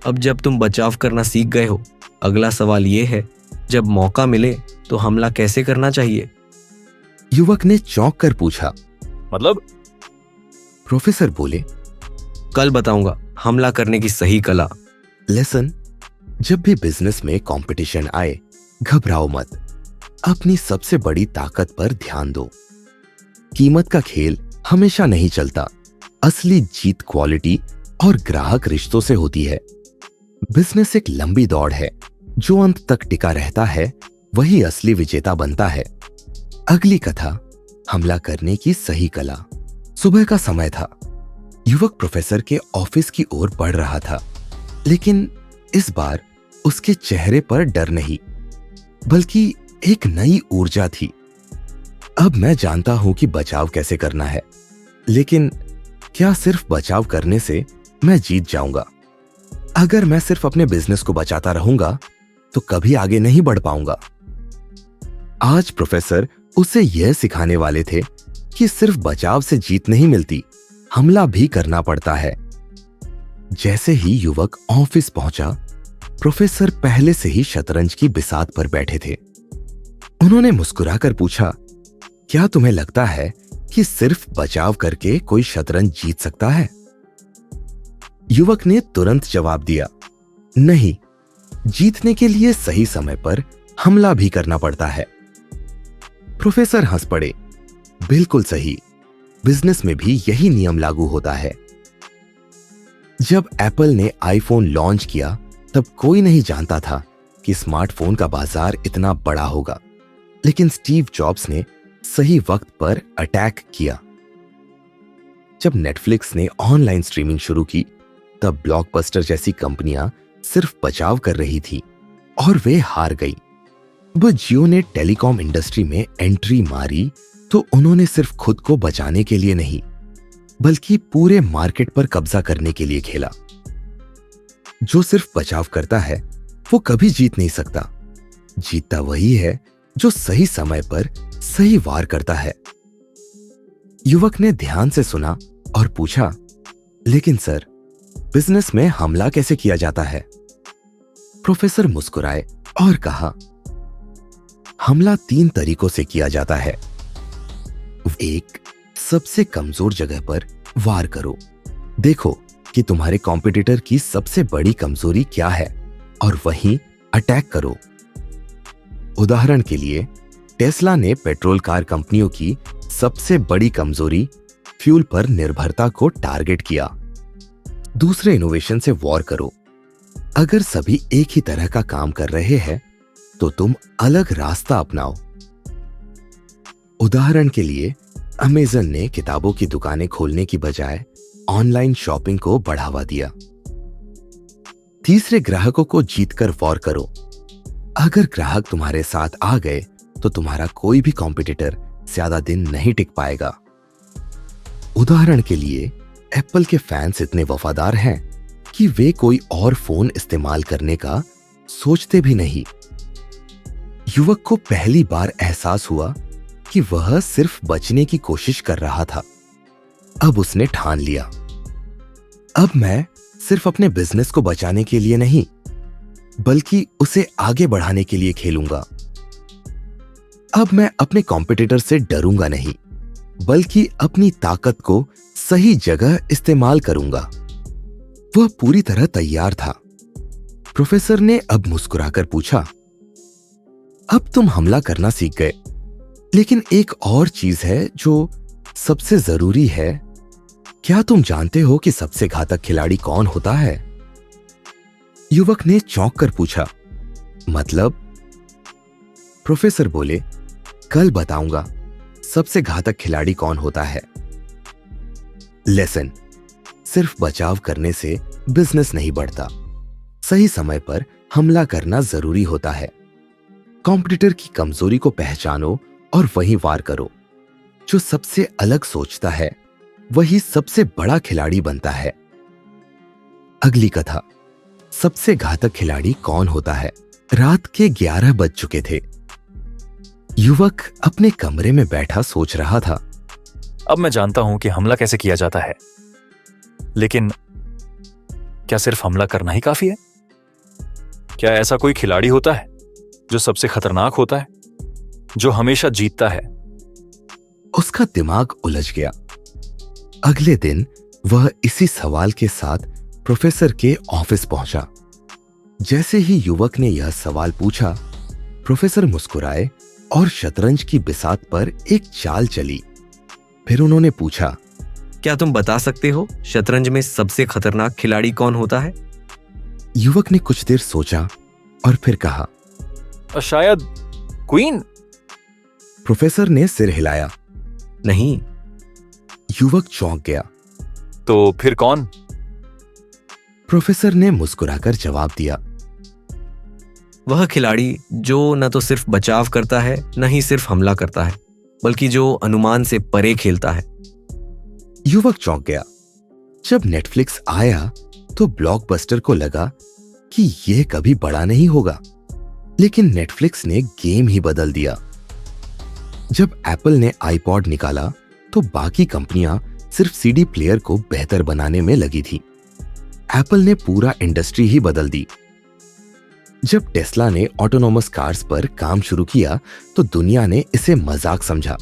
[SPEAKER 4] अब जब तुम बचाव करना सीख गए हो, अगला सवाल यह है, जब मौका मिले तो हमला कैसे करना चाहिए?
[SPEAKER 1] युवक ने चौंक कर पूछा।
[SPEAKER 2] मतलब?
[SPEAKER 1] प्रोफेसर बोले,
[SPEAKER 4] कल बताऊंगा हमला करने की सही कला।
[SPEAKER 1] लेसन, जब भी बिजनेस में कंपटीशन आए, घबराओ मत। अपनी सबसे बड़ी ताकत पर ध्यान दो। कीमत का खेल हमेशा नहीं चलता। असली जीत क्वालिटी और ग्राहक रिश्तों से होती है। बिजनेस एक लंबी दौड़ है। जो अंत तक टिका रहता है वही असली विजेता बनता है। अगली कथा, हमला करने की सही कला। सुबह का समय था। युवक प्रोफेसर के ऑफिस की ओर बढ़ रहा था, लेकिन इस बार उसके चेहरे पर डर नहीं, बल्कि एक नई ऊर्जा थी। अब मैं जानता हूं कि बचाव कैसे करना है, लेकिन क्या सिर्फ बचाव करने से मैं जीत जाऊंगा? अगर मैं सिर्फ अपने बिजनेस को बचाता रहूंगा तो कभी आगे नहीं बढ़ पाऊंगा। आज प्रोफेसर उसे यह सिखाने वाले थे कि सिर्फ बचाव से जीत नहीं मिलती, हमला भी करना पड़ता है। जैसे ही युवक ऑफिस पहुंचा, प्रोफेसर पहले से ही शतरंज की बिसात पर बैठे थे। उन्होंने मुस्कुराकर पूछा, क्या तुम्हें लगता है कि सिर्फ बचाव करके कोई शतरंज जीत सकता है? युवक ने तुरंत जवाब दिया, नहीं, जीतने के लिए सही समय पर हमला भी करना पड़ता है। प्रोफेसर हंस पड़े। बिल्कुल सही, बिजनेस में भी यही नियम लागू होता है। जब एप्पल ने आईफोन लॉन्च किया तब कोई नहीं जानता था कि स्मार्टफोन का बाजार इतना बड़ा होगा, लेकिन स्टीव जॉब्स ने सही वक्त पर अटैक किया। जब नेटफ्लिक्स ने ऑनलाइन स्ट्रीमिंग शुरू की तब ब्लॉकबस्टर जैसी कंपनियां सिर्फ बचाव कर रही थी और वे हार गई। वो जियो ने टेलीकॉम इंडस्ट्री में एंट्री मारी तो उन्होंने सिर्फ खुद को बचाने के लिए नहीं, बल्कि पूरे मार्केट पर कब्जा करने के लिए खेला। जो सिर्फ बचाव करता है वो कभी जीत नहीं सकता। जीतता वही है जो सही समय पर सही वार करता है। युवक ने ध्यान से सुना और पूछा, लेकिन सर, बिजनेस में हमला कैसे किया जाता है? प्रोफेसर मुस्कुराए और कहा, हमला 3 तरीकों से किया जाता है। 1, सबसे कमजोर जगह पर वार करो। देखो कि तुम्हारे कॉम्पिटिटर की सबसे बड़ी कमजोरी क्या है और वहीं अटैक करो। उदाहरण के लिए टेस्ला ने पेट्रोल कार कंपनियों की सबसे बड़ी कमजोरी फ्यूल पर निर्भरता को टारगेट किया। दूसरे इनोवेशन से वॉर करो। अगर सभी एक ही तरह का काम कर रहे हैं तो तुम अलग रास्ता अपनाओ। उदाहरण के लिए अमेज़न ने किताबों की दुकानें खोलने की बजाय ऑनलाइन शॉपिंग को बढ़ावा दिया। तीसरे, ग्राहकों को जीतकर वॉर करो। अगर ग्राहक तुम्हारे साथ आ गए तो तुम्हारा कोई भी कॉम्पिटिटर ज्यादा दिन नहीं टिक पाएगा। उदाहरण के लिए एप्पल के फैंस इतने वफादार हैं कि वे कोई और फोन इस्तेमाल करने का सोचते भी नहीं। युवक को पहली बार एहसास हुआ कि वह सिर्फ बचने की कोशिश कर रहा था। अब उसने ठान लिया, अब मैं सिर्फ अपने बिजनेस को बचाने के लिए नहीं बल्कि उसे आगे बढ़ाने के लिए खेलूंगा। अब मैं अपने कॉम्पिटिटर से डरूंगा नहीं बल्कि अपनी ताकत को सही जगह इस्तेमाल करूंगा। वह पूरी तरह तैयार था। प्रोफेसर ने अब मुस्कुराकर पूछा, अब तुम हमला करना सीख गए, लेकिन एक और चीज है जो सबसे जरूरी है। क्या तुम जानते हो कि सबसे घातक खिलाड़ी कौन होता है? युवक ने चौंक कर पूछा, मतलब? प्रोफेसर बोले, कल बताऊंगा सबसे घातक खिलाड़ी कौन होता है। लेसन, सिर्फ बचाव करने से बिजनेस नहीं बढ़ता। सही समय पर हमला करना जरूरी होता है। कॉम्पिटिटर की कमजोरी को पहचानो और वहीं वार करो। जो सबसे अलग सोचता है वही सबसे बड़ा खिलाड़ी बनता है। अगली कथा, सबसे घातक खिलाड़ी कौन होता है। रात के 11 बज चुके थे। युवक अपने कमरे में बैठा सोच रहा था,
[SPEAKER 2] अब मैं जानता हूं कि हमला कैसे किया जाता है, लेकिन क्या सिर्फ हमला करना ही काफी है? क्या ऐसा कोई खिलाड़ी होता है जो सबसे खतरनाक होता है, जो हमेशा जीतता है?
[SPEAKER 1] उसका दिमाग उलझ गया। अगले दिन वह इसी सवाल के साथ प्रोफेसर के ऑफिस पहुंचा। जैसे ही युवक ने यह सवाल पूछा, प्रोफेसर मुस्कुराए और शतरंज की बिसात पर एक चाल चली। फिर उन्होंने पूछा,
[SPEAKER 4] क्या तुम बता सकते हो शतरंज में सबसे खतरनाक खिलाड़ी कौन होता है?
[SPEAKER 1] युवक ने कुछ देर सोचा और फिर कहा,
[SPEAKER 2] शायद क्वीन।
[SPEAKER 1] प्रोफेसर ने सिर हिलाया।
[SPEAKER 4] नहीं।
[SPEAKER 1] युवक चौंक गया।
[SPEAKER 2] तो फिर कौन?
[SPEAKER 1] प्रोफेसर ने मुस्कुराकर जवाब दिया,
[SPEAKER 4] वह खिलाड़ी जो न तो सिर्फ बचाव करता है न ही सिर्फ हमला करता है, बल्कि जो अनुमान से परे खेलता है।
[SPEAKER 1] युवक चौंक गया। जब नेटफ्लिक्स आया तो ब्लॉकबस्टर को लगा कि यह कभी बड़ा नहीं होगा, लेकिन नेटफ्लिक्स ने गेम ही बदल दिया। जब एप्पल ने आईपॉड निकाला तो बाकी कंपनियां सिर्फ सीडी प्लेयर को बेहतर बनाने में लगी थी। एप्पल ने पूरा इंडस्ट्री ही बदल दी। जब टेस्ला ने ऑटोनोमस कार्स पर काम शुरू किया तो दुनिया ने इसे मजाक समझा,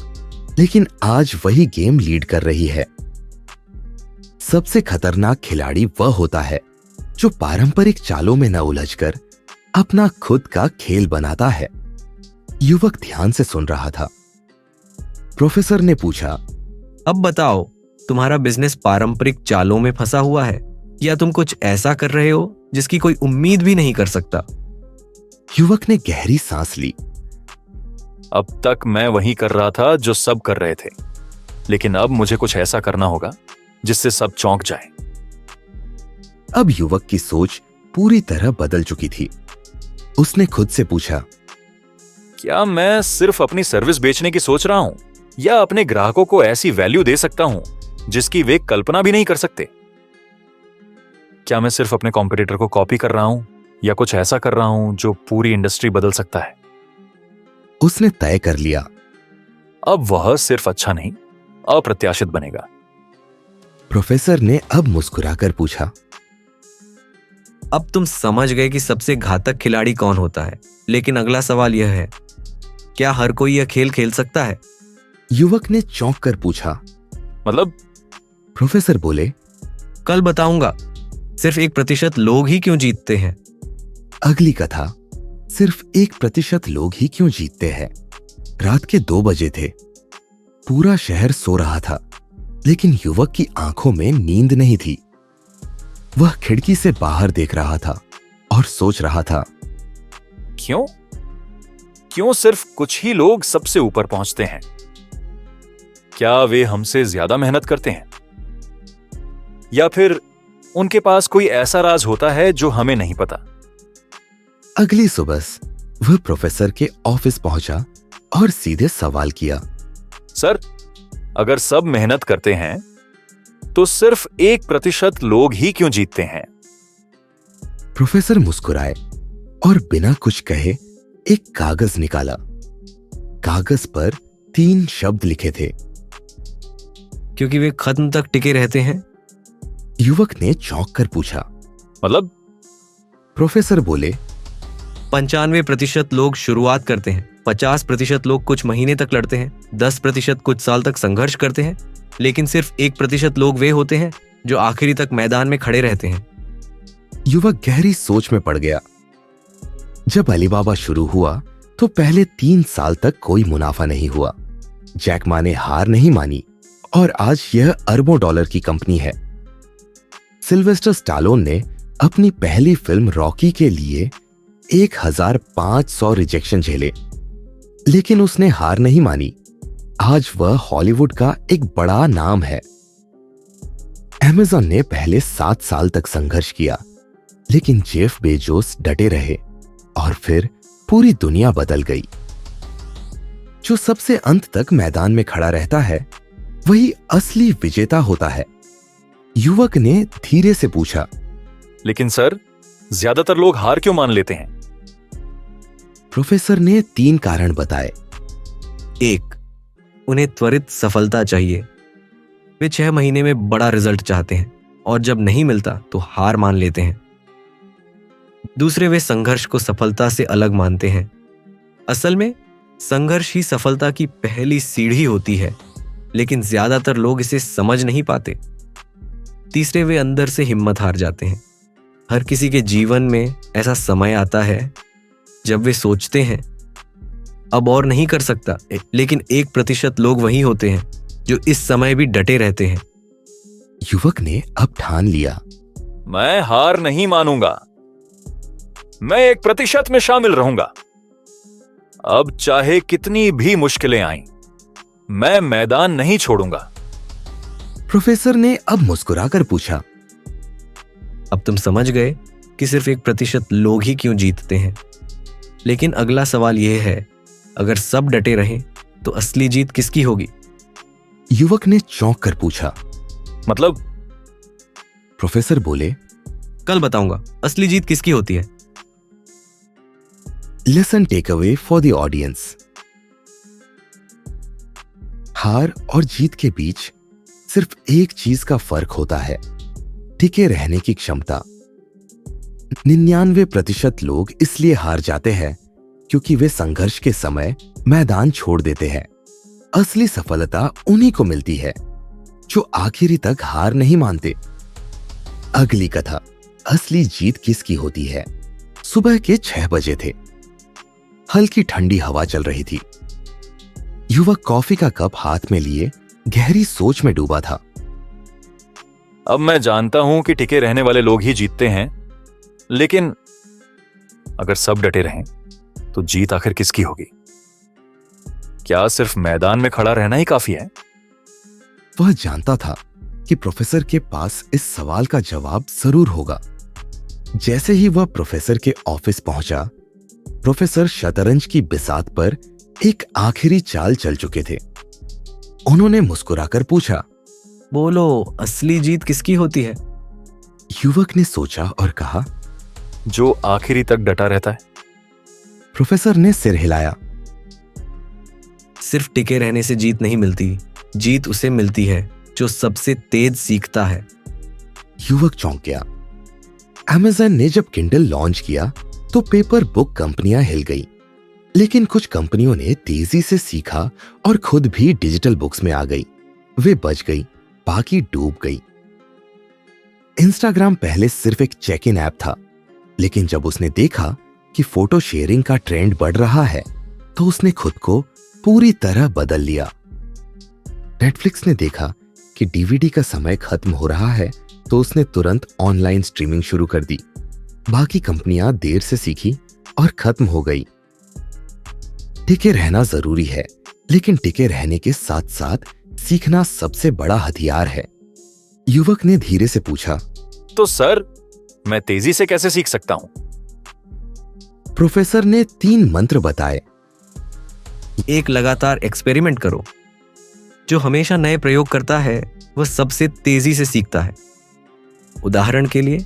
[SPEAKER 1] लेकिन आज वही गेम लीड कर रही है। सबसे खतरनाक खिलाड़ी वह होता है जो पारंपरिक चालों में न उलझकर अपना खुद का खेल बनाता है। युवक ध्यान से सुन रहा था। प्रोफेसर ने पूछा,
[SPEAKER 4] अब बताओ, तुम्हारा बिजनेस पारंपरिक चालों में फंसा हुआ है या तुम कुछ ऐसा कर रहे हो जिसकी कोई उम्मीद भी नहीं कर सकता?
[SPEAKER 1] युवक ने गहरी सांस ली।
[SPEAKER 2] अब तक मैं वही कर रहा था जो सब कर रहे थे, लेकिन अब मुझे कुछ ऐसा करना होगा जिससे सब चौंक जाए।
[SPEAKER 1] अब युवक की सोच पूरी तरह बदल चुकी थी। उसने खुद से पूछा,
[SPEAKER 2] क्या मैं सिर्फ अपनी सर्विस बेचने की सोच रहा हूं या अपने ग्राहकों को ऐसी वैल्यू दे सकता हूं जिसकी वे कल्पना भी नहीं कर सकते? क्या मैं सिर्फ अपने कॉम्पिटिटर को कॉपी कर रहा हूं या कुछ ऐसा कर रहा हूं जो पूरी इंडस्ट्री बदल सकता है?
[SPEAKER 1] उसने तय कर लिया।
[SPEAKER 2] अब वह सिर्फ अच्छा नहीं, अप्रत्याशित बनेगा।
[SPEAKER 1] प्रोफेसर ने अब मुस्कुराकर पूछा,
[SPEAKER 4] अब तुम समझ गए कि सबसे घातक खिलाड़ी कौन होता है, लेकिन अगला सवाल यह है, क्या हर कोई यह खेल खेल सकता है?
[SPEAKER 1] युवक ने चौंक कर पूछा।
[SPEAKER 2] मतलब?
[SPEAKER 1] प्रोफेसर बोले,
[SPEAKER 4] कल बताऊंगा। सिर्फ 1% लोग ही क्यों जीतते हैं।
[SPEAKER 1] अगली कथा, सिर्फ 1% लोग ही क्यों जीतते हैं। रात के 2 बजे थे। पूरा शहर सो रहा था, लेकिन युवक की आंखों में नींद नहीं थी। वह खिड़की से बाहर देख रहा था और सोच रहा था,
[SPEAKER 2] क्यों क्यों सिर्फ कुछ ही लोग सबसे ऊपर पहुंचते हैं? क्या वे हमसे ज्यादा मेहनत करते हैं, या फिर उनके पास कोई ऐसा राज होता है जो हमें नहीं पता?
[SPEAKER 1] अगली सुबह वह प्रोफेसर के ऑफिस पहुंचा और सीधे सवाल किया,
[SPEAKER 2] सर, अगर सब मेहनत करते हैं तो सिर्फ 1% लोग ही क्यों जीतते हैं?
[SPEAKER 1] प्रोफेसर मुस्कुराए और बिना कुछ कहे एक कागज निकाला। कागज पर 3 शब्द लिखे थे।
[SPEAKER 4] क्योंकि वे खत्म तक टिके रहते हैं।
[SPEAKER 1] युवक ने चौंक कर पूछा।
[SPEAKER 2] मतलब?
[SPEAKER 1] प्रोफेसर बोले,
[SPEAKER 4] 95% लोग शुरुआत करते हैं, 50% लोग कुछ महीने तक लड़ते हैं, 10% कुछ साल तक संघर्ष करते हैं, लेकिन सिर्फ 1% लोग वे होते हैं जो आखिरी तक मैदान में खड़े रहते हैं।
[SPEAKER 1] युवक गहरी सोच में पड़ गया। जब अलीबाबा शुरू हुआ तो पहले 3 साल तक कोई मुनाफा नहीं हुआ। जैक मा ने हार नहीं मानी और आज यह अरबों डॉलर की कंपनी है। सिल्वेस्टर स्टालोन ने अपनी पहली फिल्म रॉकी के लिए 1500 रिजेक्शन झेले, लेकिन उसने हार नहीं मानी। आज वह हॉलीवुड का एक बड़ा नाम है। अमेज़न ने पहले 7 साल तक संघर्ष किया, लेकिन जेफ बेजोस डटे रहे और फिर पूरी दुनिया बदल गई। जो सबसे अंत तक मैदान में खड़ा रहता है वही असली विजेता होता है। युवक ने धीरे से पूछा,
[SPEAKER 2] लेकिन सर, ज्यादातर लोग हार क्यों मान लेते हैं?
[SPEAKER 1] प्रोफेसर ने 3 कारण बताए।
[SPEAKER 4] 1, उन्हें त्वरित सफलता चाहिए। वे 6 महीने में बड़ा रिजल्ट चाहते हैं और जब नहीं मिलता तो हार मान लेते हैं। दूसरे, वे संघर्ष को सफलता से अलग मानते हैं। असल में संघर्ष ही सफलता की पहली सीढ़ी होती है, लेकिन ज्यादातर लोग इसे समझ नहीं पाते। तीसरे, वे अंदर से हिम्मत हार जाते हैं। हर किसी के जीवन में ऐसा समय आता है जब वे सोचते हैं अब और नहीं कर सकता, लेकिन 1% लोग वही होते हैं जो इस समय भी डटे रहते हैं।
[SPEAKER 1] युवक ने अब ठान लिया,
[SPEAKER 2] मैं हार नहीं मानूंगा। मैं 1% में शामिल रहूंगा। अब चाहे कितनी भी मुश्किलें आईं, मैं मैदान नहीं छोड़ूंगा।
[SPEAKER 1] प्रोफेसर ने अब मुस्कुराकर पूछा,
[SPEAKER 4] अब तुम समझ गए कि सिर्फ 1% लोग ही क्यों जीतते हैं। लेकिन अगला सवाल यह है, अगर सब डटे रहें तो असली जीत किसकी होगी?
[SPEAKER 1] युवक ने चौंक कर पूछा।
[SPEAKER 2] मतलब?
[SPEAKER 1] प्रोफेसर बोले,
[SPEAKER 4] कल बताऊंगा असली जीत किसकी होती है।
[SPEAKER 1] Lesson take away for the audience. हार और जीत के बीच सिर्फ एक चीज का फर्क होता है, टिके रहने की क्षमता। 99% लोग इसलिए हार जाते हैं क्योंकि वे संघर्ष के समय मैदान छोड़ देते हैं। असली सफलता उन्हीं को मिलती है जो आखिरी तक हार नहीं मानते। अगली कथा, असली जीत किसकी होती है। सुबह के 6 बजे थे। हल्की ठंडी हवा चल रही थी। युवक कॉफी का कप हाथ में लिए गहरी सोच में डूबा था।
[SPEAKER 2] अब मैं जानता हूं कि टिके रहने वाले लोग ही जीतते हैं, लेकिन अगर सब डटे रहें तो जीत आखिर किसकी होगी? क्या सिर्फ मैदान में खड़ा रहना ही काफी है?
[SPEAKER 1] वह जानता था कि प्रोफेसर के पास इस सवाल का जवाब जरूर होगा। जैसे ही वह प्रोफेसर के ऑफिस पहुंचा, प्रोफेसर शतरंज की बिसात पर एक आखिरी चाल चल चुके थे। उन्होंने मुस्कुराकर पूछा,
[SPEAKER 4] बोलो, असली जीत किसकी होती है?
[SPEAKER 1] युवक ने सोचा और कहा,
[SPEAKER 2] जो आखिरी तक डटा रहता है।
[SPEAKER 1] प्रोफेसर ने सिर हिलाया।
[SPEAKER 4] सिर्फ टिके रहने से जीत नहीं मिलती, जीत उसे मिलती है जो सबसे तेज सीखता है।
[SPEAKER 1] युवक चौंक गया। अमेज़न ने जब किंडल लॉन्च किया तो पेपर बुक कंपनियां हिल गई, लेकिन कुछ कंपनियों ने तेजी से सीखा और खुद भी डिजिटल बुक्स में आ गई। वे बच गई, बाकी डूब गई। इंस्टाग्राम पहले सिर्फ एक चेक इन ऐप था, लेकिन जब उसने देखा कि फोटो शेयरिंग का ट्रेंड बढ़ रहा है तो उसने खुद को पूरी तरह बदल लिया। नेटफ्लिक्स ने देखा कि डीवीडी का समय खत्म हो रहा है तो उसने तुरंत ऑनलाइन स्ट्रीमिंग शुरू कर दी। बाकी कंपनियां देर से सीखी और खत्म हो गई। टिके रहना जरूरी है, लेकिन टिके रहने के साथ साथ सीखना सबसे बड़ा हथियार है। युवक ने धीरे से पूछा,
[SPEAKER 2] तो सर, मैं तेजी से कैसे सीख सकता हूं?
[SPEAKER 1] प्रोफेसर ने 3 मंत्र बताए।
[SPEAKER 4] एक लगातार एक्सपेरिमेंट करो। जो हमेशा नए प्रयोग करता है वह सबसे तेजी से सीखता है। उदाहरण के लिए,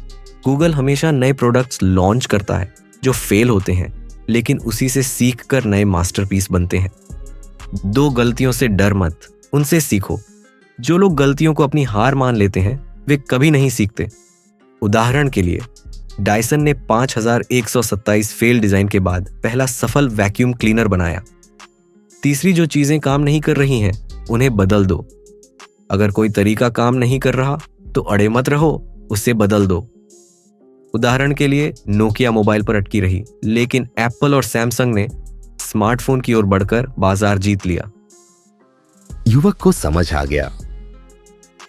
[SPEAKER 4] गूगल हमेशा नए प्रोडक्ट्स लॉन्च करता है जो फेल होते हैं, लेकिन उसी से सीखकर नए मास्टरपीस बनते हैं। 2 गलतियों से डर मत, उनसे सीखो। जो लोग गलतियों को अपनी हार मान लेते हैं वे कभी नहीं सीखते। उदाहरण के लिए, डायसन ने 5127 फेल डिजाइन के बाद पहला सफल वैक्यूम क्लीनर बनाया। तीसरी, जो चीजें काम नहीं कर रही हैं उन्हें बदल दो। अगर कोई तरीका काम नहीं कर रहा तो अड़े मत रहो, उसे बदल दो। उदाहरण के लिए, नोकिया मोबाइल पर अटकी रही, लेकिन एप्पल और सैमसंग ने स्मार्टफोन की ओर बढ़कर बाजार जीत लिया।
[SPEAKER 1] युवक को समझ आ गया।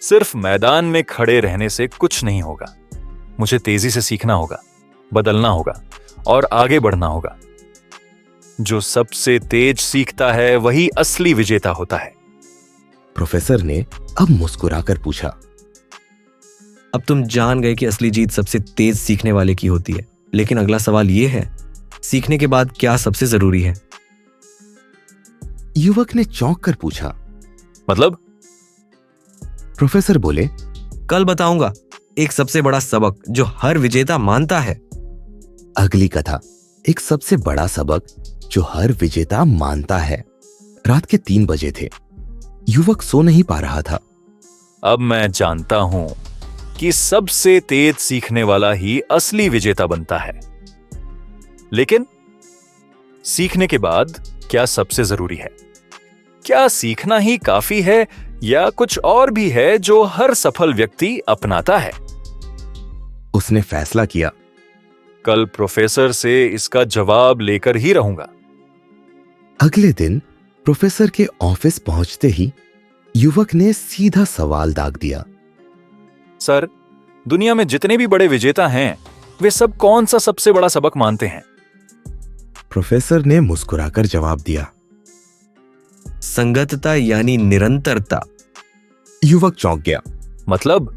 [SPEAKER 2] सिर्फ मैदान में खड़े रहने से कुछ नहीं होगा। मुझे तेजी से सीखना होगा, बदलना होगा और आगे बढ़ना होगा। जो सबसे तेज सीखता है वही असली विजेता होता है।
[SPEAKER 1] प्रोफेसर ने अब मुस्कुराकर पूछा,
[SPEAKER 4] अब तुम जान गए कि असली जीत सबसे तेज सीखने वाले की होती है, लेकिन अगला सवाल यह है, सीखने के बाद क्या सबसे जरूरी है?
[SPEAKER 1] युवक ने चौंक कर पूछा।
[SPEAKER 2] मतलब?
[SPEAKER 1] प्रोफेसर बोले,
[SPEAKER 4] कल बताऊंगा एक सबसे बड़ा सबक जो हर विजेता मानता है।
[SPEAKER 1] अगली कथा, एक सबसे बड़ा सबक जो हर विजेता मानता है। रात के 3 बजे थे। युवक सो नहीं पा रहा था।
[SPEAKER 2] अब मैं जानता हूं कि सबसे तेज सीखने वाला ही असली विजेता बनता है। लेकिन सीखने के बाद क्या सबसे जरूरी है? क्या सीखना ही काफी है या कुछ और भी है जो हर सफल व्यक्ति अपनाता है?
[SPEAKER 1] उसने फैसला किया।
[SPEAKER 2] कल प्रोफेसर से इसका जवाब लेकर ही रहूंगा।
[SPEAKER 1] अगले दिन प्रोफेसर के ऑफिस पहुंचते ही युवक ने सीधा सवाल दाग दिया।
[SPEAKER 2] सर, दुनिया में जितने भी बड़े विजेता हैं, वे सब कौन सा सबसे बड़ा सबक मानते हैं?
[SPEAKER 1] प्रोफेसर ने मुस्कुराकर जवाब दिया,
[SPEAKER 4] संगतता यानी निरंतरता।
[SPEAKER 1] युवक चौंक गया।
[SPEAKER 2] मतलब?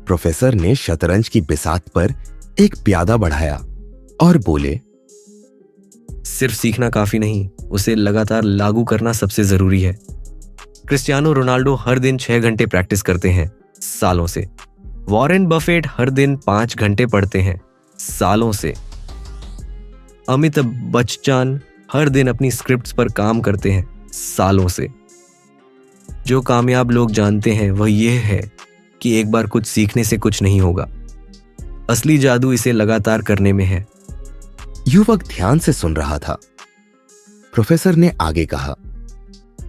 [SPEAKER 1] प्रोफेसर ने शतरंज की बिसात पर एक प्यादा बढ़ाया और बोले,
[SPEAKER 4] सिर्फ सीखना काफी नहीं, उसे लगातार लागू करना सबसे जरूरी है। क्रिस्टियानो रोनाल्डो हर दिन 6 घंटे प्रैक्टिस करते हैं, सालों से। वॉरेन बफेट हर दिन 5 घंटे पढ़ते हैं, सालों से। अमिताभ बच्चन हर दिन अपनी स्क्रिप्ट्स पर काम करते हैं, सालों से। जो कामयाब लोग जानते हैं वह यह है कि एक बार कुछ सीखने से कुछ नहीं होगा। असली जादू इसे लगातार करने में है।
[SPEAKER 1] युवक ध्यान से सुन रहा था। प्रोफेसर ने आगे कहा,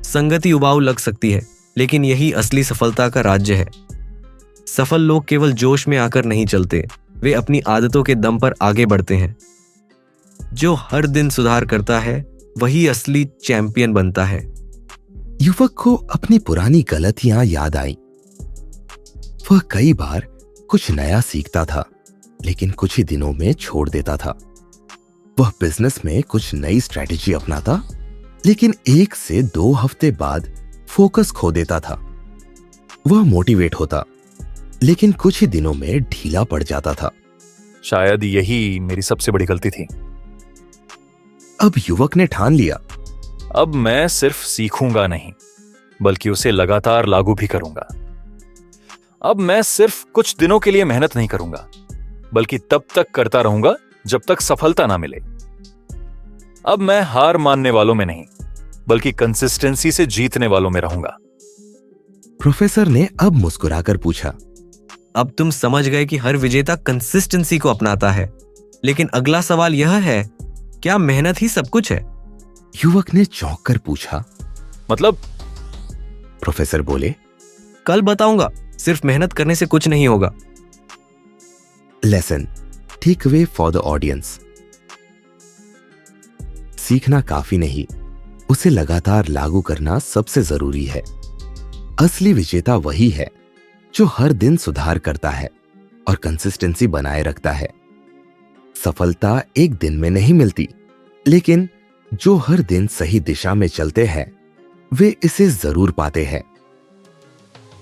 [SPEAKER 4] संगति उबाऊ लग सकती है, लेकिन यही असली सफलता का राज्य है। सफल लोग केवल जोश में आकर नहीं चलते, वे अपनी आदतों के दम पर आगे बढ़ते हैं। जो हर दिन सुधार करता है वही असली चैंपियन बनता है।
[SPEAKER 1] युवक को अपनी पुरानी गलतियां याद आई। वह कई बार कुछ नया सीखता था, लेकिन कुछ ही दिनों में छोड़ देता था। वह बिजनेस में कुछ नई स्ट्रेटेजी अपनाता, लेकिन 1 से 2 हफ्ते बाद फोकस खो देता था। वह मोटिवेट होता, लेकिन कुछ ही दिनों में ढीला पड़ जाता था।
[SPEAKER 2] शायद यही मेरी सबसे बड़ी गलती थी।
[SPEAKER 1] अब युवक ने ठान लिया,
[SPEAKER 2] अब मैं सिर्फ सीखूंगा नहीं, बल्कि उसे लगातार लागू भी करूंगा। अब मैं सिर्फ कुछ दिनों के लिए मेहनत नहीं करूंगा, बल्कि तब तक करता रहूंगा जब तक सफलता ना मिले। अब मैं हार मानने वालों में नहीं, बल्कि कंसिस्टेंसी से जीतने वालों में रहूंगा।
[SPEAKER 1] प्रोफेसर ने अब मुस्कुराकर पूछा,
[SPEAKER 4] अब तुम समझ गए कि हर विजेता कंसिस्टेंसी को अपनाता है, लेकिन अगला सवाल यह है, क्या मेहनत ही सब कुछ है?
[SPEAKER 1] युवक ने चौंक कर पूछा।
[SPEAKER 2] मतलब?
[SPEAKER 1] प्रोफेसर बोले,
[SPEAKER 4] कल बताऊंगा। सिर्फ मेहनत करने से कुछ नहीं होगा।
[SPEAKER 1] Lesson take away for the audience. सीखना काफी नहीं, उसे लगातार लागू करना सबसे जरूरी है। असली विजेता वही है जो हर दिन सुधार करता है और कंसिस्टेंसी बनाए रखता है। सफलता एक दिन में नहीं मिलती, लेकिन जो हर दिन सही दिशा में चलते हैं वे इसे जरूर पाते हैं।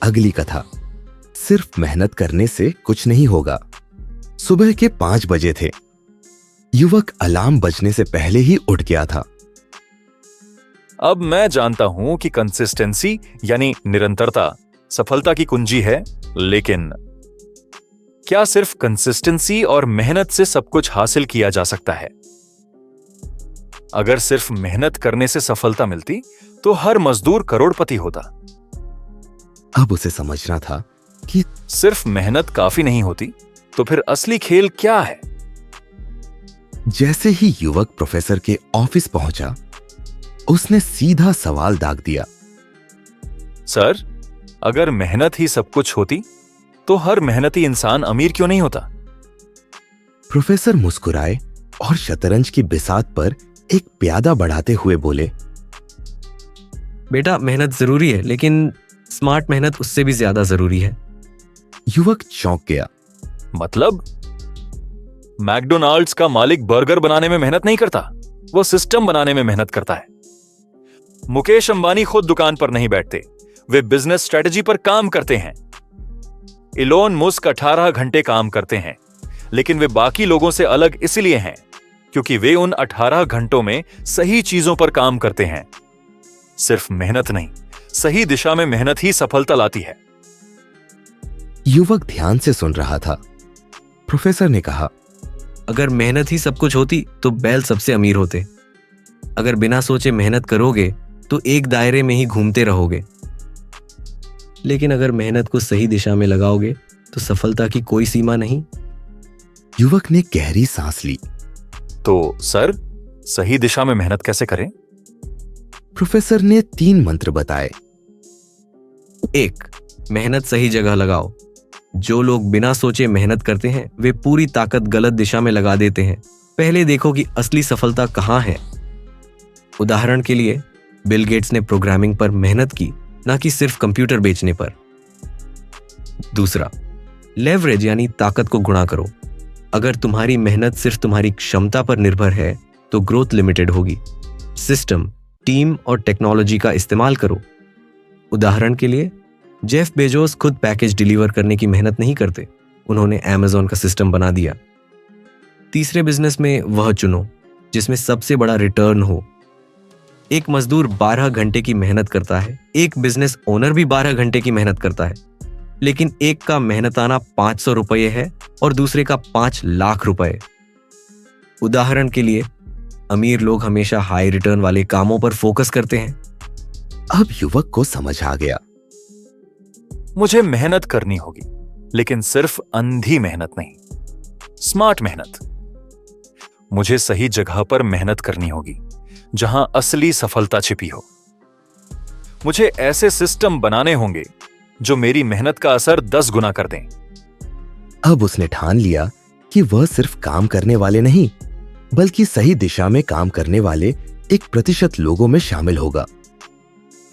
[SPEAKER 1] अगली कथा। सिर्फ मेहनत करने से कुछ नहीं होगा। सुबह के 5 बजे थे। युवक अलार्म बजने से पहले ही उठ गया था।
[SPEAKER 2] अब मैं जानता हूं कि कंसिस्टेंसी यानी निरंतरता सफलता की कुंजी है, लेकिन क्या सिर्फ कंसिस्टेंसी और मेहनत से सब कुछ हासिल किया जा सकता है? अगर सिर्फ मेहनत करने से सफलता मिलती तो हर मजदूर करोड़पति होता।
[SPEAKER 1] अब उसे समझना था कि
[SPEAKER 2] सिर्फ मेहनत काफी नहीं होती, तो फिर असली खेल क्या है?
[SPEAKER 1] जैसे ही युवक प्रोफेसर के ऑफिस पहुंचा, उसने सीधा सवाल दाग दिया।
[SPEAKER 2] सर, अगर मेहनत ही सब कुछ होती तो हर मेहनती इंसान अमीर क्यों नहीं होता?
[SPEAKER 1] प्रोफेसर मुस्कुराए और शतरंज की बिसात पर एक प्यादा बढ़ाते हुए बोले,
[SPEAKER 4] बेटा, मेहनत जरूरी है, लेकिन स्मार्ट मेहनत उससे भी ज्यादा जरूरी है।
[SPEAKER 1] युवक चौंक गया।
[SPEAKER 2] मतलब मैकडोनाल्ड्स का मालिक बर्गर बनाने में मेहनत नहीं करता, वो सिस्टम बनाने में मेहनत करता है। मुकेश अंबानी खुद दुकान पर नहीं बैठते, वे बिजनेस स्ट्रेटजी पर काम करते हैं। इलोन मुस्क 18 घंटे काम करते हैं, लेकिन वे बाकी लोगों से अलग इसलिए हैं क्योंकि वे उन 18 घंटों में सही चीजों पर काम करते हैं। सिर्फ मेहनत नहीं, सही दिशा में मेहनत ही सफलता लाती है।
[SPEAKER 1] युवक ध्यान से सुन रहा था। प्रोफेसर ने कहा,
[SPEAKER 4] अगर मेहनत ही सब कुछ होती तो बैल सबसे अमीर होते। अगर बिना सोचे मेहनत करोगे तो एक दायरे में ही घूमते रहोगे, लेकिन अगर मेहनत को सही दिशा में लगाओगे तो सफलता की कोई सीमा नहीं।
[SPEAKER 1] युवक ने गहरी सांस ली।
[SPEAKER 2] तो सर, सही दिशा में मेहनत कैसे करें?
[SPEAKER 1] प्रोफेसर ने 3 मंत्र बताए।
[SPEAKER 4] 1. मेहनत सही जगह लगाओ। जो लोग बिना सोचे मेहनत करते हैं वे पूरी ताकत गलत दिशा में लगा देते हैं। पहले देखो कि असली सफलता कहां है। उदाहरण के लिए, बिल गेट्स ने प्रोग्रामिंग पर मेहनत की, ना कि सिर्फ कंप्यूटर बेचने पर। 2. लेवरेज यानी ताकत को गुणा करो। अगर तुम्हारी मेहनत सिर्फ तुम्हारी क्षमता पर निर्भर है तो ग्रोथ लिमिटेड होगी। सिस्टम, टीम और टेक्नोलॉजी का इस्तेमाल करो। उदाहरण के लिए, जेफ बेजोस खुद पैकेज डिलीवर करने की मेहनत नहीं करते, उन्होंने अमेज़न का सिस्टम बना दिया। 3. बिजनेस में वह चुनो जिसमें सबसे बड़ा रिटर्न हो। एक मजदूर 12 घंटे की मेहनत करता है, एक बिजनेस ओनर भी 12 घंटे की मेहनत करता है, लेकिन एक का मेहनताना 500 रुपये है और दूसरे का 5 लाख रुपए। उदाहरण के लिए, अमीर लोग हमेशा हाई रिटर्न वाले कामों पर फोकस करते हैं।
[SPEAKER 1] अब युवक को समझ आ गया।
[SPEAKER 2] मुझे मेहनत करनी होगी, लेकिन सिर्फ अंधी मेहनत नहीं, स्मार्ट मेहनत। मुझे सही जगह पर मेहनत करनी होगी जहां असली सफलता छिपी हो। मुझे ऐसे सिस्टम बनाने होंगे जो मेरी मेहनत का असर 10 गुना कर दें।
[SPEAKER 1] अब उसने ठान लिया कि वह सिर्फ काम करने वाले नहीं, बल्कि सही दिशा में काम करने वाले 1% लोगों में शामिल होगा।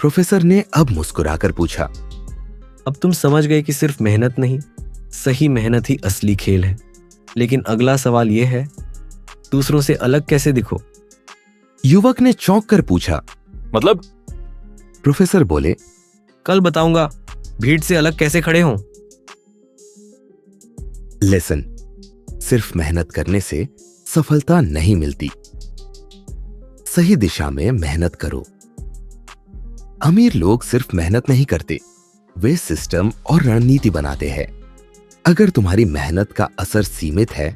[SPEAKER 1] प्रोफेसर ने अब मुस्कुराकर पूछा,
[SPEAKER 4] अब तुम समझ गए कि सिर्फ मेहनत नहीं, सही मेहनत ही असली खेल है। लेकिन अगला सवाल यह है, दूसरों से अलग कैसे दिखो?
[SPEAKER 1] युवक ने चौंक कर पूछा।
[SPEAKER 2] मतलब?
[SPEAKER 1] प्रोफेसर बोले,
[SPEAKER 4] कल बताऊंगा। भीड़ से अलग कैसे खड़े हों?
[SPEAKER 1] लेसन, सिर्फ मेहनत करने से सफलता नहीं मिलती, सही दिशा में मेहनत करो। अमीर लोग सिर्फ मेहनत नहीं करते, वे सिस्टम और रणनीति बनाते हैं। अगर तुम्हारी मेहनत का असर सीमित है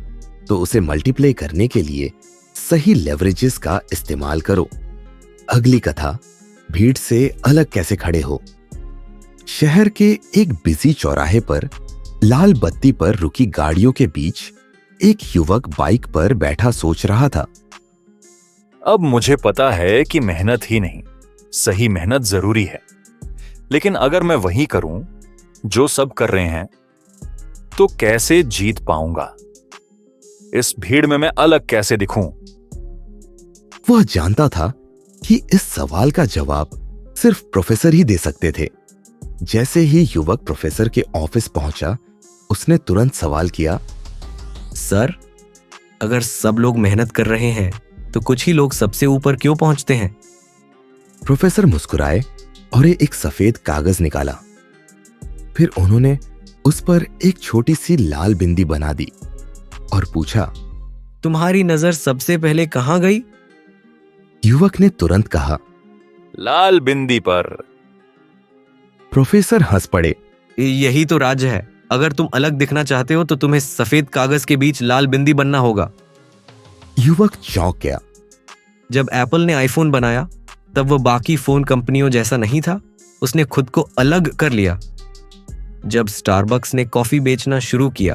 [SPEAKER 1] तो उसे मल्टीप्लाई करने के लिए सही लेवरेजेस का इस्तेमाल करो। अगली कथा, भीड़ से अलग कैसे खड़े हो। शहर के एक बिजी चौराहे पर लाल बत्ती पर रुकी गाड़ियों के बीच एक युवक बाइक पर बैठा सोच रहा था।
[SPEAKER 2] अब मुझे पता है कि मेहनत ही नहीं, सही मेहनत जरूरी है, लेकिन अगर मैं वही करूं जो सब कर रहे हैं तो कैसे जीत पाऊंगा? इस भीड़ में मैं अलग कैसे दिखूं?
[SPEAKER 1] वह जानता था कि इस सवाल का जवाब सिर्फ प्रोफेसर ही दे सकते थे। जैसे ही युवक प्रोफेसर के ऑफिस पहुंचा, उसने तुरंत सवाल किया,
[SPEAKER 4] सर, अगर सब लोग मेहनत कर रहे हैं तो कुछ ही लोग सबसे ऊपर क्यों पहुंचते हैं?
[SPEAKER 1] प्रोफेसर मुस्कुराए और एक सफेद कागज निकाला। फिर उन्होंने उस पर एक छोटी सी लाल बिंदी बना दी और पूछा,
[SPEAKER 4] तुम्हारी नजर सबसे पहले कहां गई?
[SPEAKER 1] युवक ने तुरंत कहा,
[SPEAKER 2] लाल बिंदी पर।
[SPEAKER 1] प्रोफेसर हंस पड़े।
[SPEAKER 4] यही तो राज है। अगर तुम अलग दिखना चाहते हो तो तुम्हें सफेद कागज के बीच लाल बिंदी बनना होगा।
[SPEAKER 1] युवक चौंक गया।
[SPEAKER 4] जब एप्पल ने आईफोन बनाया तब वो बाकी फोन कंपनियों जैसा नहीं था। उसने खुद को अलग कर लिया। जब स्टारबक्स ने कॉफी बेचना शुरू किया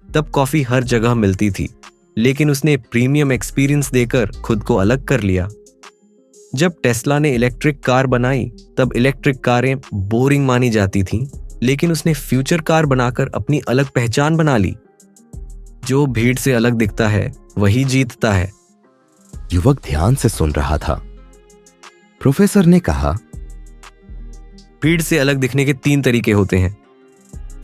[SPEAKER 4] तब कॉफी हर जगह मिलती थी, लेकिन उसने प्रीमियम एक्सपीरियंस देकर खुद को अलग कर लिया। जब टेस्ला ने इलेक्ट्रिक कार बनाई तब इलेक्ट्रिक कारें बोरिंग मानी जाती थीं, लेकिन उसने फ्यूचर कार बनाकर अपनी अलग पहचान बना ली। जो भीड़ से अलग दिखता है वही जीतता है।
[SPEAKER 1] युवक ध्यान से सुन रहा था। प्रोफेसर ने कहा,
[SPEAKER 4] भीड़ से अलग दिखने के 3 तरीके होते हैं।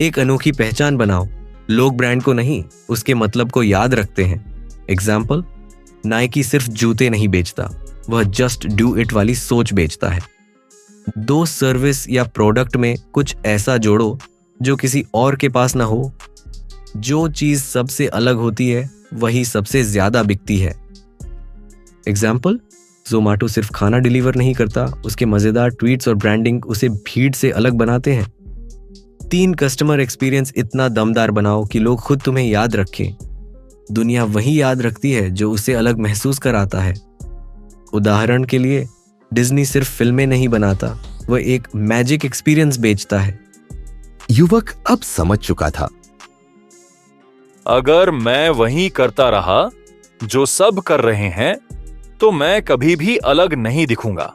[SPEAKER 4] एक अनोखी पहचान बनाओ। लोग ब्रांड को नहीं, उसके मतलब को याद रखते हैं। एग्जाम्पल, नाइकी सिर्फ जूते नहीं बेचता, वह जस्ट डू इट वाली सोच बेचता है। 2 सर्विस या प्रोडक्ट में कुछ ऐसा जोड़ो जो किसी और के पास ना हो। जो चीज सबसे अलग होती है वही सबसे ज्यादा बिकती है। एग्जाम्पल, ज़ोमैटो सिर्फ खाना डिलीवर नहीं करता, उसके मजेदार ट्वीट्स और ब्रांडिंग उसे भीड़ से अलग बनाते हैं। 3 कस्टमर एक्सपीरियंस इतना दमदार बनाओ कि लोग खुद तुम्हें याद रखें। दुनिया वही याद रखती है जो उसे अलग महसूस कराता है। उदाहरण के लिए, डिज्नी सिर्फ फिल्में नहीं बनाता, वह एक मैजिक एक्सपीरियंस बेचता है।
[SPEAKER 1] युवक अब समझ चुका था।
[SPEAKER 2] अगर मैं वही करता रहा जो सब कर रहे हैं तो मैं कभी भी अलग नहीं दिखूंगा।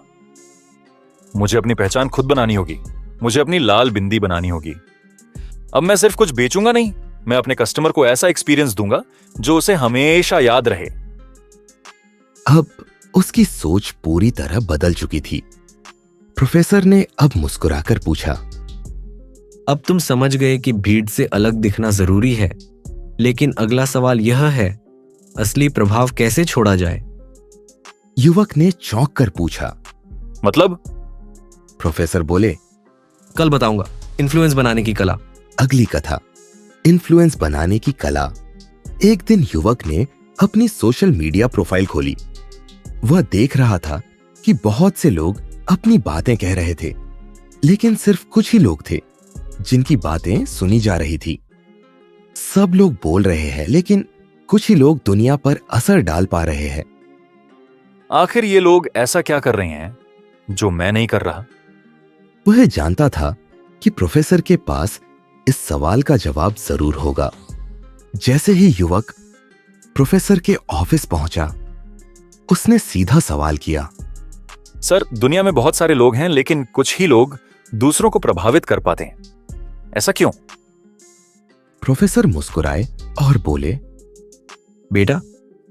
[SPEAKER 2] मुझे अपनी पहचान खुद बनानी होगी। मुझे अपनी लाल बिंदी बनानी होगी। अब मैं सिर्फ कुछ बेचूंगा नहीं, मैं अपने कस्टमर को ऐसा एक्सपीरियंस दूंगा जो उसे हमेशा याद रहे।
[SPEAKER 1] अब उसकी सोच पूरी तरह बदल चुकी थी। प्रोफेसर ने अब मुस्कुराकर पूछा,
[SPEAKER 4] अब तुम समझ गए कि भीड़ से अलग दिखना जरूरी है, लेकिन अगला सवाल यह है, असली प्रभाव कैसे छोड़ा जाए?
[SPEAKER 1] युवक ने चौंक कर पूछा।
[SPEAKER 2] मतलब?
[SPEAKER 1] प्रोफेसर बोले,
[SPEAKER 4] कल बताऊंगा। इन्फ्लुएंस बनाने की कला।
[SPEAKER 1] अगली कथा, इन्फ्लुएंस बनाने की कला। एक दिन युवक ने अपनी सोशल मीडिया प्रोफाइल खोली। वह देख रहा था कि बहुत से लोग अपनी बातें कह रहे थे, लेकिन सिर्फ कुछ ही लोग थे जिनकी बातें सुनी जा रही थी। सब लोग बोल रहे हैं, लेकिन कुछ ही लोग दुनिया पर असर डाल पा रहे हैं।
[SPEAKER 2] आखिर ये लोग ऐसा क्या कर रहे हैं जो मैं नहीं कर रहा?
[SPEAKER 1] वह जानता था कि प्रोफेसर के पास इस सवाल का जवाब जरूर होगा। जैसे ही युवक प्रोफेसर के ऑफिस पहुंचा, उसने सीधा सवाल किया,
[SPEAKER 2] सर, दुनिया में बहुत सारे लोग हैं, लेकिन कुछ ही लोग दूसरों को प्रभावित कर पाते हैं, ऐसा क्यों?
[SPEAKER 1] प्रोफेसर मुस्कुराए और बोले,
[SPEAKER 4] बेटा,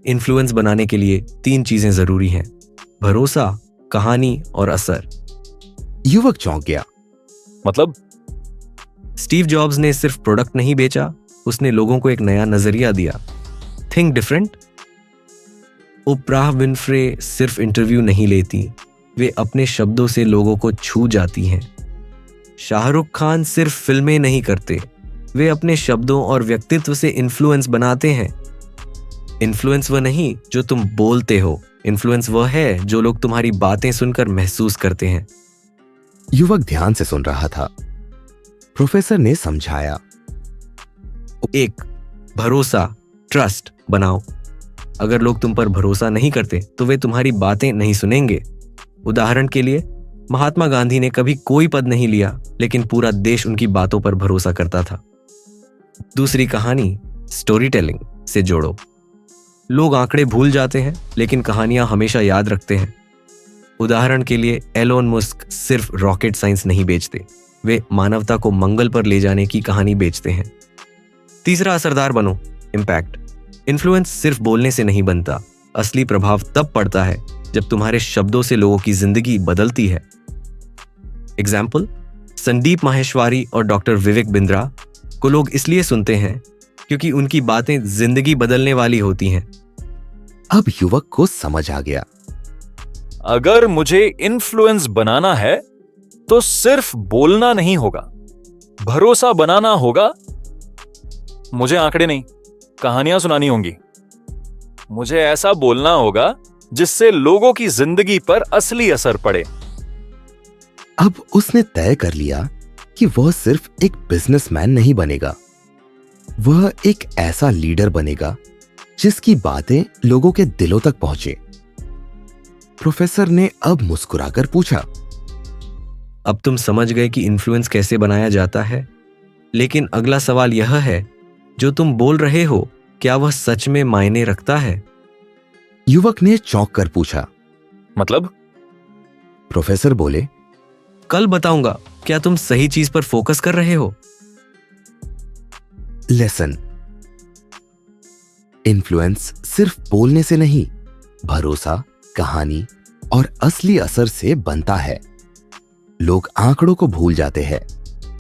[SPEAKER 4] इन्फ्लुएंस बनाने के लिए 3 चीजें जरूरी हैं: भरोसा, कहानी और असर।
[SPEAKER 1] युवक चौंक गया।
[SPEAKER 2] मतलब?
[SPEAKER 4] स्टीव जॉब्स ने सिर्फ प्रोडक्ट नहीं बेचा, उसने लोगों को एक नया नजरिया दिया। Think different. ओप्राह विनफ्रे सिर्फ इंटरव्यू नहीं लेती, वे अपने शब्दों से लोगों को छू जाती हैं। शाहरुख खान सिर्फ फिल्में नहीं करते, वे अपने शब्दों और व्यक्तित्व से इन्फ्लुएंस बनाते हैं। इन्फ्लुएंस वह नहीं जो तुम बोलते हो, इन्फ्लुएंस वह है जो लोग तुम्हारी बातें सुनकर महसूस करते हैं।
[SPEAKER 1] युवक ध्यान से सुन रहा था। प्रोफेसर ने समझाया,
[SPEAKER 4] 1, भरोसा, ट्रस्ट बनाओ। अगर लोग तुम पर भरोसा नहीं करते तो वे तुम्हारी बातें नहीं सुनेंगे। उदाहरण के लिए, महात्मा गांधी ने कभी कोई पद नहीं लिया, लेकिन पूरा देश उनकी बातों पर भरोसा करता था। दूसरी कहानी, स्टोरी टेलिंग से जोड़ो। लोग आंकड़े भूल जाते हैं, लेकिन कहानियां हमेशा याद रखते हैं। उदाहरण के लिए, एलोन मस्क सिर्फ रॉकेट साइंस नहीं बेचते, वे मानवता को मंगल पर ले जाने की कहानी बेचते हैं। तीसरा, असरदार बनो, इम्पैक्ट। इन्फ्लुएंस सिर्फ बोलने से नहीं बनता, असली प्रभाव तब पड़ता है जब तुम्हारे शब्दों से लोगों की जिंदगी बदलती है। एग्जाम्पल, संदीप माहेश्वरी और डॉक्टर विवेक बिंद्रा को लोग इसलिए सुनते हैं क्योंकि उनकी बातें जिंदगी बदलने वाली होती हैं।
[SPEAKER 1] अब युवक को समझ आ गया।
[SPEAKER 2] अगर मुझे इन्फ्लुएंस बनाना है तो सिर्फ बोलना नहीं होगा, भरोसा बनाना होगा। मुझे आंकड़े नहीं, कहानियां सुनानी होंगी। मुझे ऐसा बोलना होगा जिससे लोगों की जिंदगी पर असली असर पड़े।
[SPEAKER 1] अब उसने तय कर लिया कि वह सिर्फ एक बिजनेसमैन नहीं बनेगा, वह एक ऐसा लीडर बनेगा जिसकी बातें लोगों के दिलों तक पहुंचे। प्रोफेसर ने अब मुस्कुराकर पूछा,
[SPEAKER 4] अब तुम समझ गए कि इन्फ्लुएंस कैसे बनाया जाता है, लेकिन अगला सवाल यह है, जो तुम बोल रहे हो क्या वह सच में मायने रखता है?
[SPEAKER 1] युवक ने चौंक कर पूछा।
[SPEAKER 2] मतलब?
[SPEAKER 1] प्रोफेसर बोले,
[SPEAKER 4] कल बताऊंगा। क्या तुम सही चीज पर फोकस कर रहे हो?
[SPEAKER 1] लेसन, इन्फ्लुएंस सिर्फ बोलने से नहीं, भरोसा, कहानी और असली असर से बनता है। लोग आंकड़ों को भूल जाते हैं,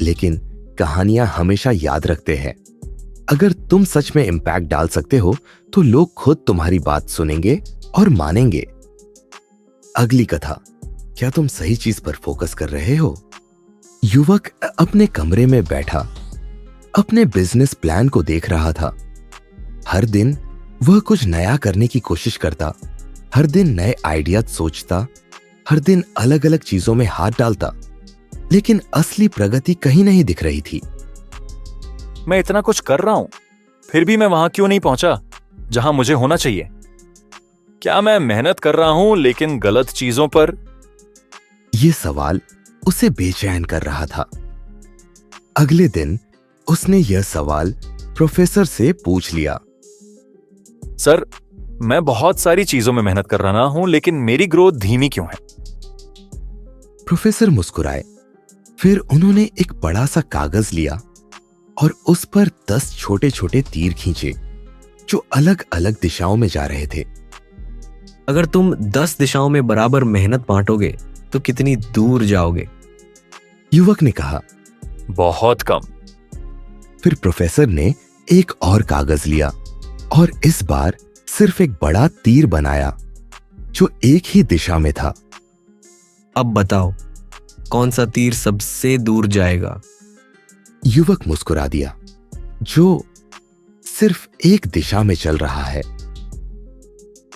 [SPEAKER 1] लेकिन कहानियां हमेशा याद रखते हैं। अगर तुम सच में इंपैक्ट डाल सकते हो तो लोग खुद तुम्हारी बात सुनेंगे और मानेंगे। अगली कथा, क्या तुम सही चीज पर फोकस कर रहे हो? युवक अपने कमरे में बैठा अपने बिजनेस प्लान को देख रहा था। हर दिन वह कुछ नया करने की कोशिश करता, हर दिन नए आइडिया सोचता, हर दिन अलग अलग चीजों में हाथ डालता, लेकिन असली प्रगति कहीं नहीं दिख रही थी।
[SPEAKER 2] मैं इतना कुछ कर रहा हूं, फिर भी मैं वहां क्यों नहीं पहुंचा जहां मुझे होना चाहिए? क्या मैं मेहनत कर रहा हूं लेकिन गलत चीजों पर?
[SPEAKER 1] यह सवाल उसे बेचैन कर रहा था। अगले दिन उसने यह सवाल प्रोफेसर से पूछ लिया।
[SPEAKER 2] सर, मैं बहुत सारी चीजों में मेहनत कर रहा हूं, लेकिन मेरी ग्रोथ धीमी क्यों है?
[SPEAKER 1] प्रोफेसर मुस्कुराए। फिर उन्होंने एक बड़ा सा कागज लिया और उस पर 10 छोटे छोटे तीर खींचे जो अलग अलग दिशाओं में जा रहे थे।
[SPEAKER 4] अगर तुम 10 दिशाओं में बराबर मेहनत बांटोगे तो कितनी दूर जाओगे?
[SPEAKER 1] युवक ने कहा,
[SPEAKER 2] बहुत कम।
[SPEAKER 1] फिर प्रोफेसर ने एक और कागज लिया और इस बार सिर्फ एक बड़ा तीर बनाया जो एक ही दिशा में था।
[SPEAKER 4] अब बताओ, कौन सा तीर सबसे दूर जाएगा?
[SPEAKER 1] युवक मुस्कुरा दिया, जो सिर्फ एक दिशा में चल रहा है।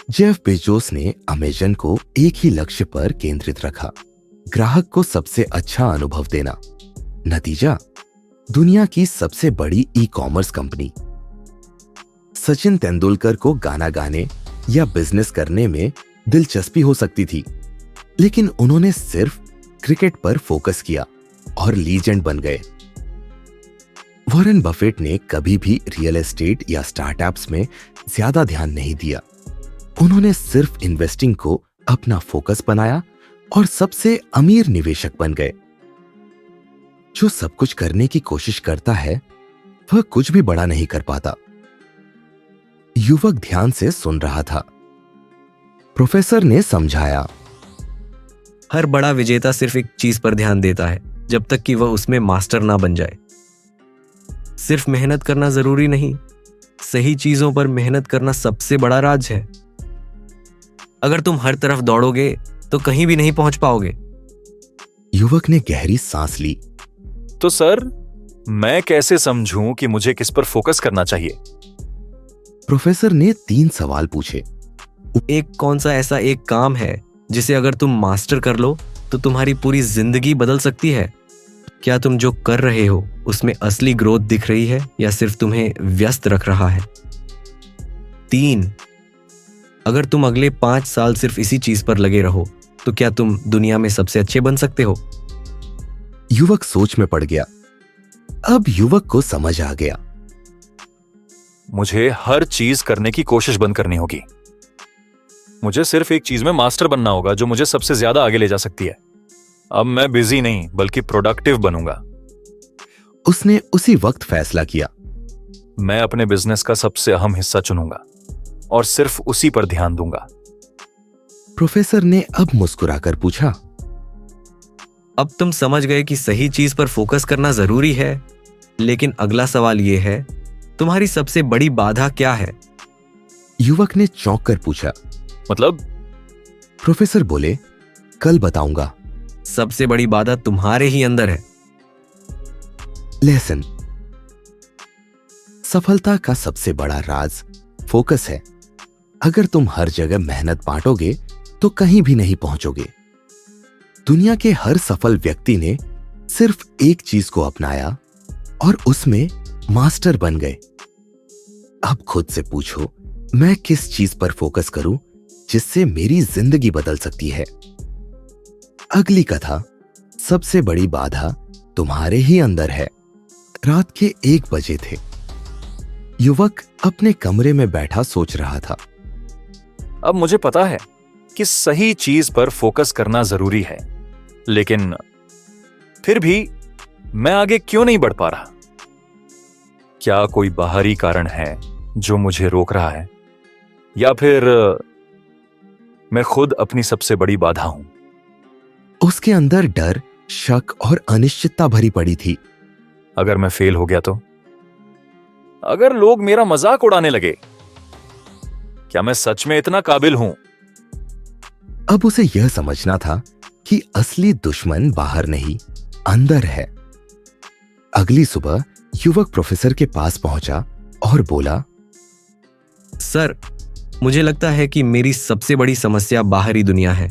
[SPEAKER 1] जेफ बेजोस ने अमेजन को एक ही लक्ष्य पर केंद्रित रखा, ग्राहक को सबसे अच्छा अनुभव देना। नतीजा, दुनिया की सबसे बड़ी e commerce company. Sachin Tendulkar को गाना गाने या बिजनेस करने में दिलचस्पी हो सकती थी, लेकिन उन्होंने सिर्फ क्रिकेट पर फोकस किया और लीजेंड बन गए। वॉरेन बफेट ने कभी भी रियल एस्टेट या स्टार्टअप्स में ज्यादा ध्यान नहीं दिया। उन्होंने सिर्फ इन्वेस्टिंग को अपना फोकस बनाया और सबसे अमीर निवेशक बन गए। जो सब कुछ करने की कोशिश करता है वह कुछ भी बड़ा नहीं कर पाता। युवक ध्यान से सुन रहा था। प्रोफेसर ने समझाया,
[SPEAKER 4] हर बड़ा विजेता सिर्फ एक चीज पर ध्यान देता है जब तक कि वह उसमें मास्टर ना बन जाए। सिर्फ मेहनत करना जरूरी नहीं, सही चीजों पर मेहनत करना सबसे बड़ा राज है। अगर तुम हर तरफ दौड़ोगे तो कहीं भी नहीं पहुंच पाओगे।
[SPEAKER 1] युवक ने गहरी सांस ली।
[SPEAKER 2] तो सर, मैं कैसे समझूं कि मुझे किस पर फोकस करना चाहिए?
[SPEAKER 1] प्रोफेसर ने 3 सवाल पूछे।
[SPEAKER 4] एक, कौन सा ऐसा एक काम है जिसे अगर तुम मास्टर कर लो तो तुम्हारी पूरी जिंदगी बदल सकती है? क्या तुम जो कर रहे हो उसमें असली ग्रोथ दिख रही है या सिर्फ तुम्हें व्यस्त रख रहा है? 3, अगर तुम अगले 5 साल सिर्फ इसी चीज पर लगे रहो तो क्या तुम दुनिया में सबसे अच्छे बन सकते हो?
[SPEAKER 1] युवक सोच में पड़ गया। अब युवक को समझ आ गया।
[SPEAKER 2] मुझे हर चीज करने की कोशिश बंद करनी होगी। मुझे सिर्फ एक चीज में मास्टर बनना होगा जो मुझे सबसे ज्यादा आगे ले जा सकती है। अब मैं बिजी नहीं बल्कि प्रोडक्टिव बनूंगा।
[SPEAKER 1] उसने उसी वक्त फैसला किया।
[SPEAKER 2] मैं अपने बिजनेस का सबसे अहम हिस्सा चुनूंगा और सिर्फ उसी पर ध्यान दूंगा।
[SPEAKER 1] प्रोफेसर ने अब मुस्कुराकर पूछा,
[SPEAKER 4] अब तुम समझ गए कि सही चीज पर फोकस करना जरूरी है, लेकिन अगला सवाल यह है, तुम्हारी सबसे बड़ी बाधा क्या है?
[SPEAKER 1] युवक ने चौंक कर पूछा।
[SPEAKER 2] मतलब?
[SPEAKER 1] प्रोफेसर बोले, कल बताऊंगा।
[SPEAKER 4] सबसे बड़ी बाधा तुम्हारे ही अंदर है।
[SPEAKER 1] लेसन, सफलता का सबसे बड़ा राज फोकस है। अगर तुम हर जगह मेहनत बांटोगे तो कहीं भी नहीं पहुंचोगे। दुनिया के हर सफल व्यक्ति ने सिर्फ एक चीज को अपनाया और उसमें मास्टर बन गए। अब खुद से पूछो, मैं किस चीज पर फोकस करूं जिससे मेरी जिंदगी बदल सकती है? अगली कथा, सबसे बड़ी बाधा तुम्हारे ही अंदर है। रात के 1 बजे थे। युवक अपने कमरे में बैठा सोच रहा था।
[SPEAKER 2] अब मुझे पता है कि सही चीज पर फोकस करना जरूरी है, लेकिन फिर भी मैं आगे क्यों नहीं बढ़ पा रहा? क्या कोई बाहरी कारण है जो मुझे रोक रहा है, या फिर मैं खुद अपनी सबसे बड़ी बाधा हूं?
[SPEAKER 1] उसके अंदर डर, शक और अनिश्चितता भरी पड़ी थी।
[SPEAKER 2] अगर मैं फेल हो गया तो? अगर लोग मेरा मजाक उड़ाने लगे? क्या मैं सच में इतना काबिल हूं?
[SPEAKER 1] अब उसे यह समझना था कि असली दुश्मन बाहर नहीं, अंदर है। अगली सुबह युवक प्रोफेसर के पास पहुंचा और बोला,
[SPEAKER 4] सर, मुझे लगता है कि मेरी सबसे बड़ी समस्या बाहरी दुनिया है।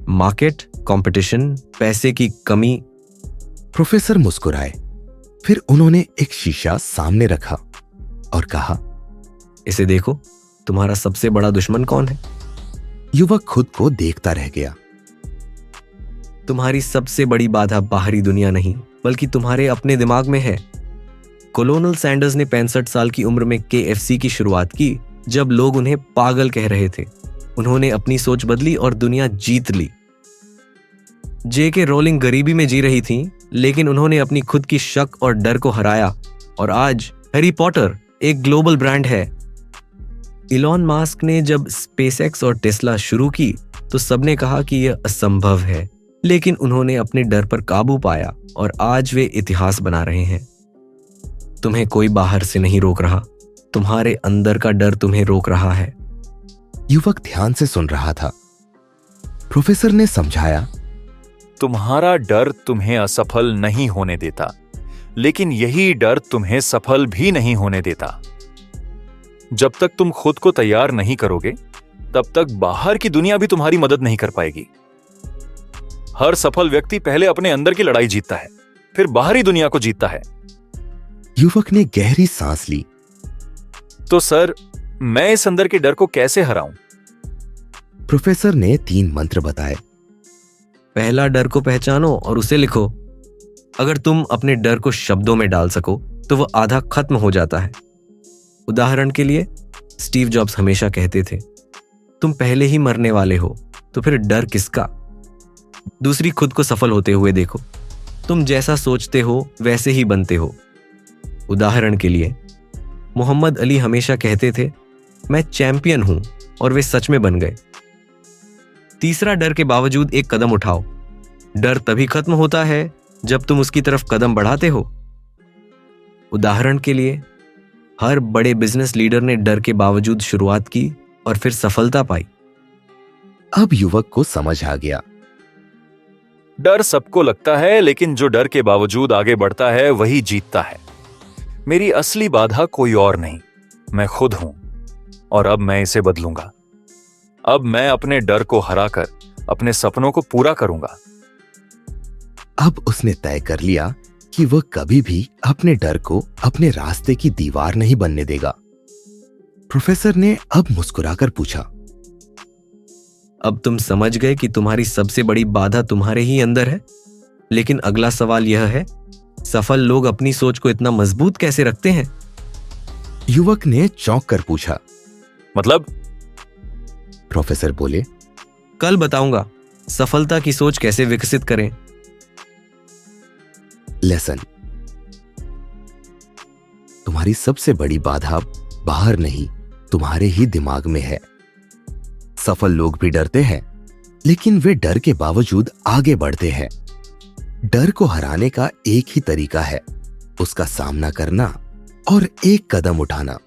[SPEAKER 4] मार्केट, कंपटीशन, पैसे की कमी।
[SPEAKER 1] प्रोफेसर मुस्कुराए। फिर उन्होंने एक शीशा सामने रखा और कहा,
[SPEAKER 4] इसे देखो, तुम्हारा सबसे बड़ा दुश्मन कौन है?
[SPEAKER 1] युवक खुद को देखता रह गया।
[SPEAKER 4] तुम्हारी सबसे बड़ी बाधा बाहरी दुनिया नहीं, बल्कि तुम्हारे अपने दिमाग में है। कोलोनल सैंडर्स ने 65 साल की उम्र में KFC की शुरुआत की, जब लोग उन्हें पागल कह रहे थे। उन्होंने अपनी सोच बदली और दुनिया जीत ली। JK रोलिंग गरीबी में जी रही थी, लेकिन उन्होंने अपनी खुद की शक और डर को हराया, और आज हैरी पॉटर एक ग्लोबल ब्रांड है। इलॉन मास्क ने जब SpaceX और टेस्ला शुरू की तो सबने कहा कि यह असंभव है, लेकिन उन्होंने अपने डर पर काबू पाया और आज वे इतिहास बना रहे हैं। तुम्हें कोई बाहर से नहीं रोक रहा, तुम्हारे अंदर का डर तुम्हें रोक रहा है।
[SPEAKER 1] युवक ध्यान से सुन रहा था। प्रोफेसर ने समझाया,
[SPEAKER 2] तुम्हारा डर तुम्हें असफल नहीं होने देता, लेकिन यही डर तुम्हें सफल भी नहीं होने देता। जब तक तुम खुद को तैयार नहीं करोगे, तब तक बाहर की दुनिया भी तुम्हारी मदद नहीं कर पाएगी। हर सफल व्यक्ति पहले अपने अंदर की लड़ाई जीतता है, फिर बाहरी दुनिया को जीतता है।
[SPEAKER 1] युवक ने गहरी सांस ली।
[SPEAKER 2] तो सर, मैं इस अंदर के डर को कैसे हराऊं?
[SPEAKER 1] प्रोफेसर ने 3 मंत्र बताए।
[SPEAKER 4] पहला, डर को पहचानो और उसे लिखो। अगर तुम अपने डर को शब्दों में डाल सको तो वह आधा खत्म हो जाता है। उदाहरण के लिए, स्टीव जॉब्स हमेशा कहते थे, तुम पहले ही मरने वाले हो, तो फिर डर किसका? दूसरी, खुद को सफल होते हुए देखो। तुम जैसा सोचते हो वैसे ही बनते हो। उदाहरण के लिए, मोहम्मद अली हमेशा कहते थे, मैं चैंपियन हूं, और वे सच में बन गए। तीसरा, डर के बावजूद एक कदम उठाओ। डर तभी खत्म होता है जब तुम उसकी तरफ कदम बढ़ाते हो। उदाहरण के लिए, हर बड़े बिजनेस लीडर ने डर के बावजूद शुरुआत की और फिर सफलता पाई।
[SPEAKER 1] अब युवक को समझ आ गया।
[SPEAKER 2] डर सबको लगता है, लेकिन जो डर के बावजूद आगे बढ़ता है वही जीतता है। मेरी असली बाधा कोई और नहीं, मैं खुद हूं, और अब मैं इसे बदलूंगा। अब मैं अपने डर को हराकर अपने सपनों को पूरा करूंगा।
[SPEAKER 1] अब उसने तय कर लिया कि वह कभी भी अपने डर को अपने रास्ते की दीवार नहीं बनने देगा। प्रोफेसर ने अब मुस्कुराकर पूछा,
[SPEAKER 4] अब तुम समझ गए कि तुम्हारी सबसे बड़ी बाधा तुम्हारे ही अंदर है, लेकिन अगला सवाल यह है, सफल लोग अपनी सोच को इतना मजबूत कैसे रखते हैं?
[SPEAKER 1] युवक ने चौंक कर पूछा।
[SPEAKER 2] मतलब?
[SPEAKER 1] प्रोफेसर बोले,
[SPEAKER 4] कल बताऊंगा सफलता की सोच कैसे विकसित करें।
[SPEAKER 1] लेसन, तुम्हारी सबसे बड़ी बाधा बाहर नहीं, तुम्हारे ही दिमाग में है। सफल लोग भी डरते हैं, लेकिन वे डर के बावजूद आगे बढ़ते हैं। डर को हराने का एक ही तरीका है, उसका सामना करना और एक कदम उठाना।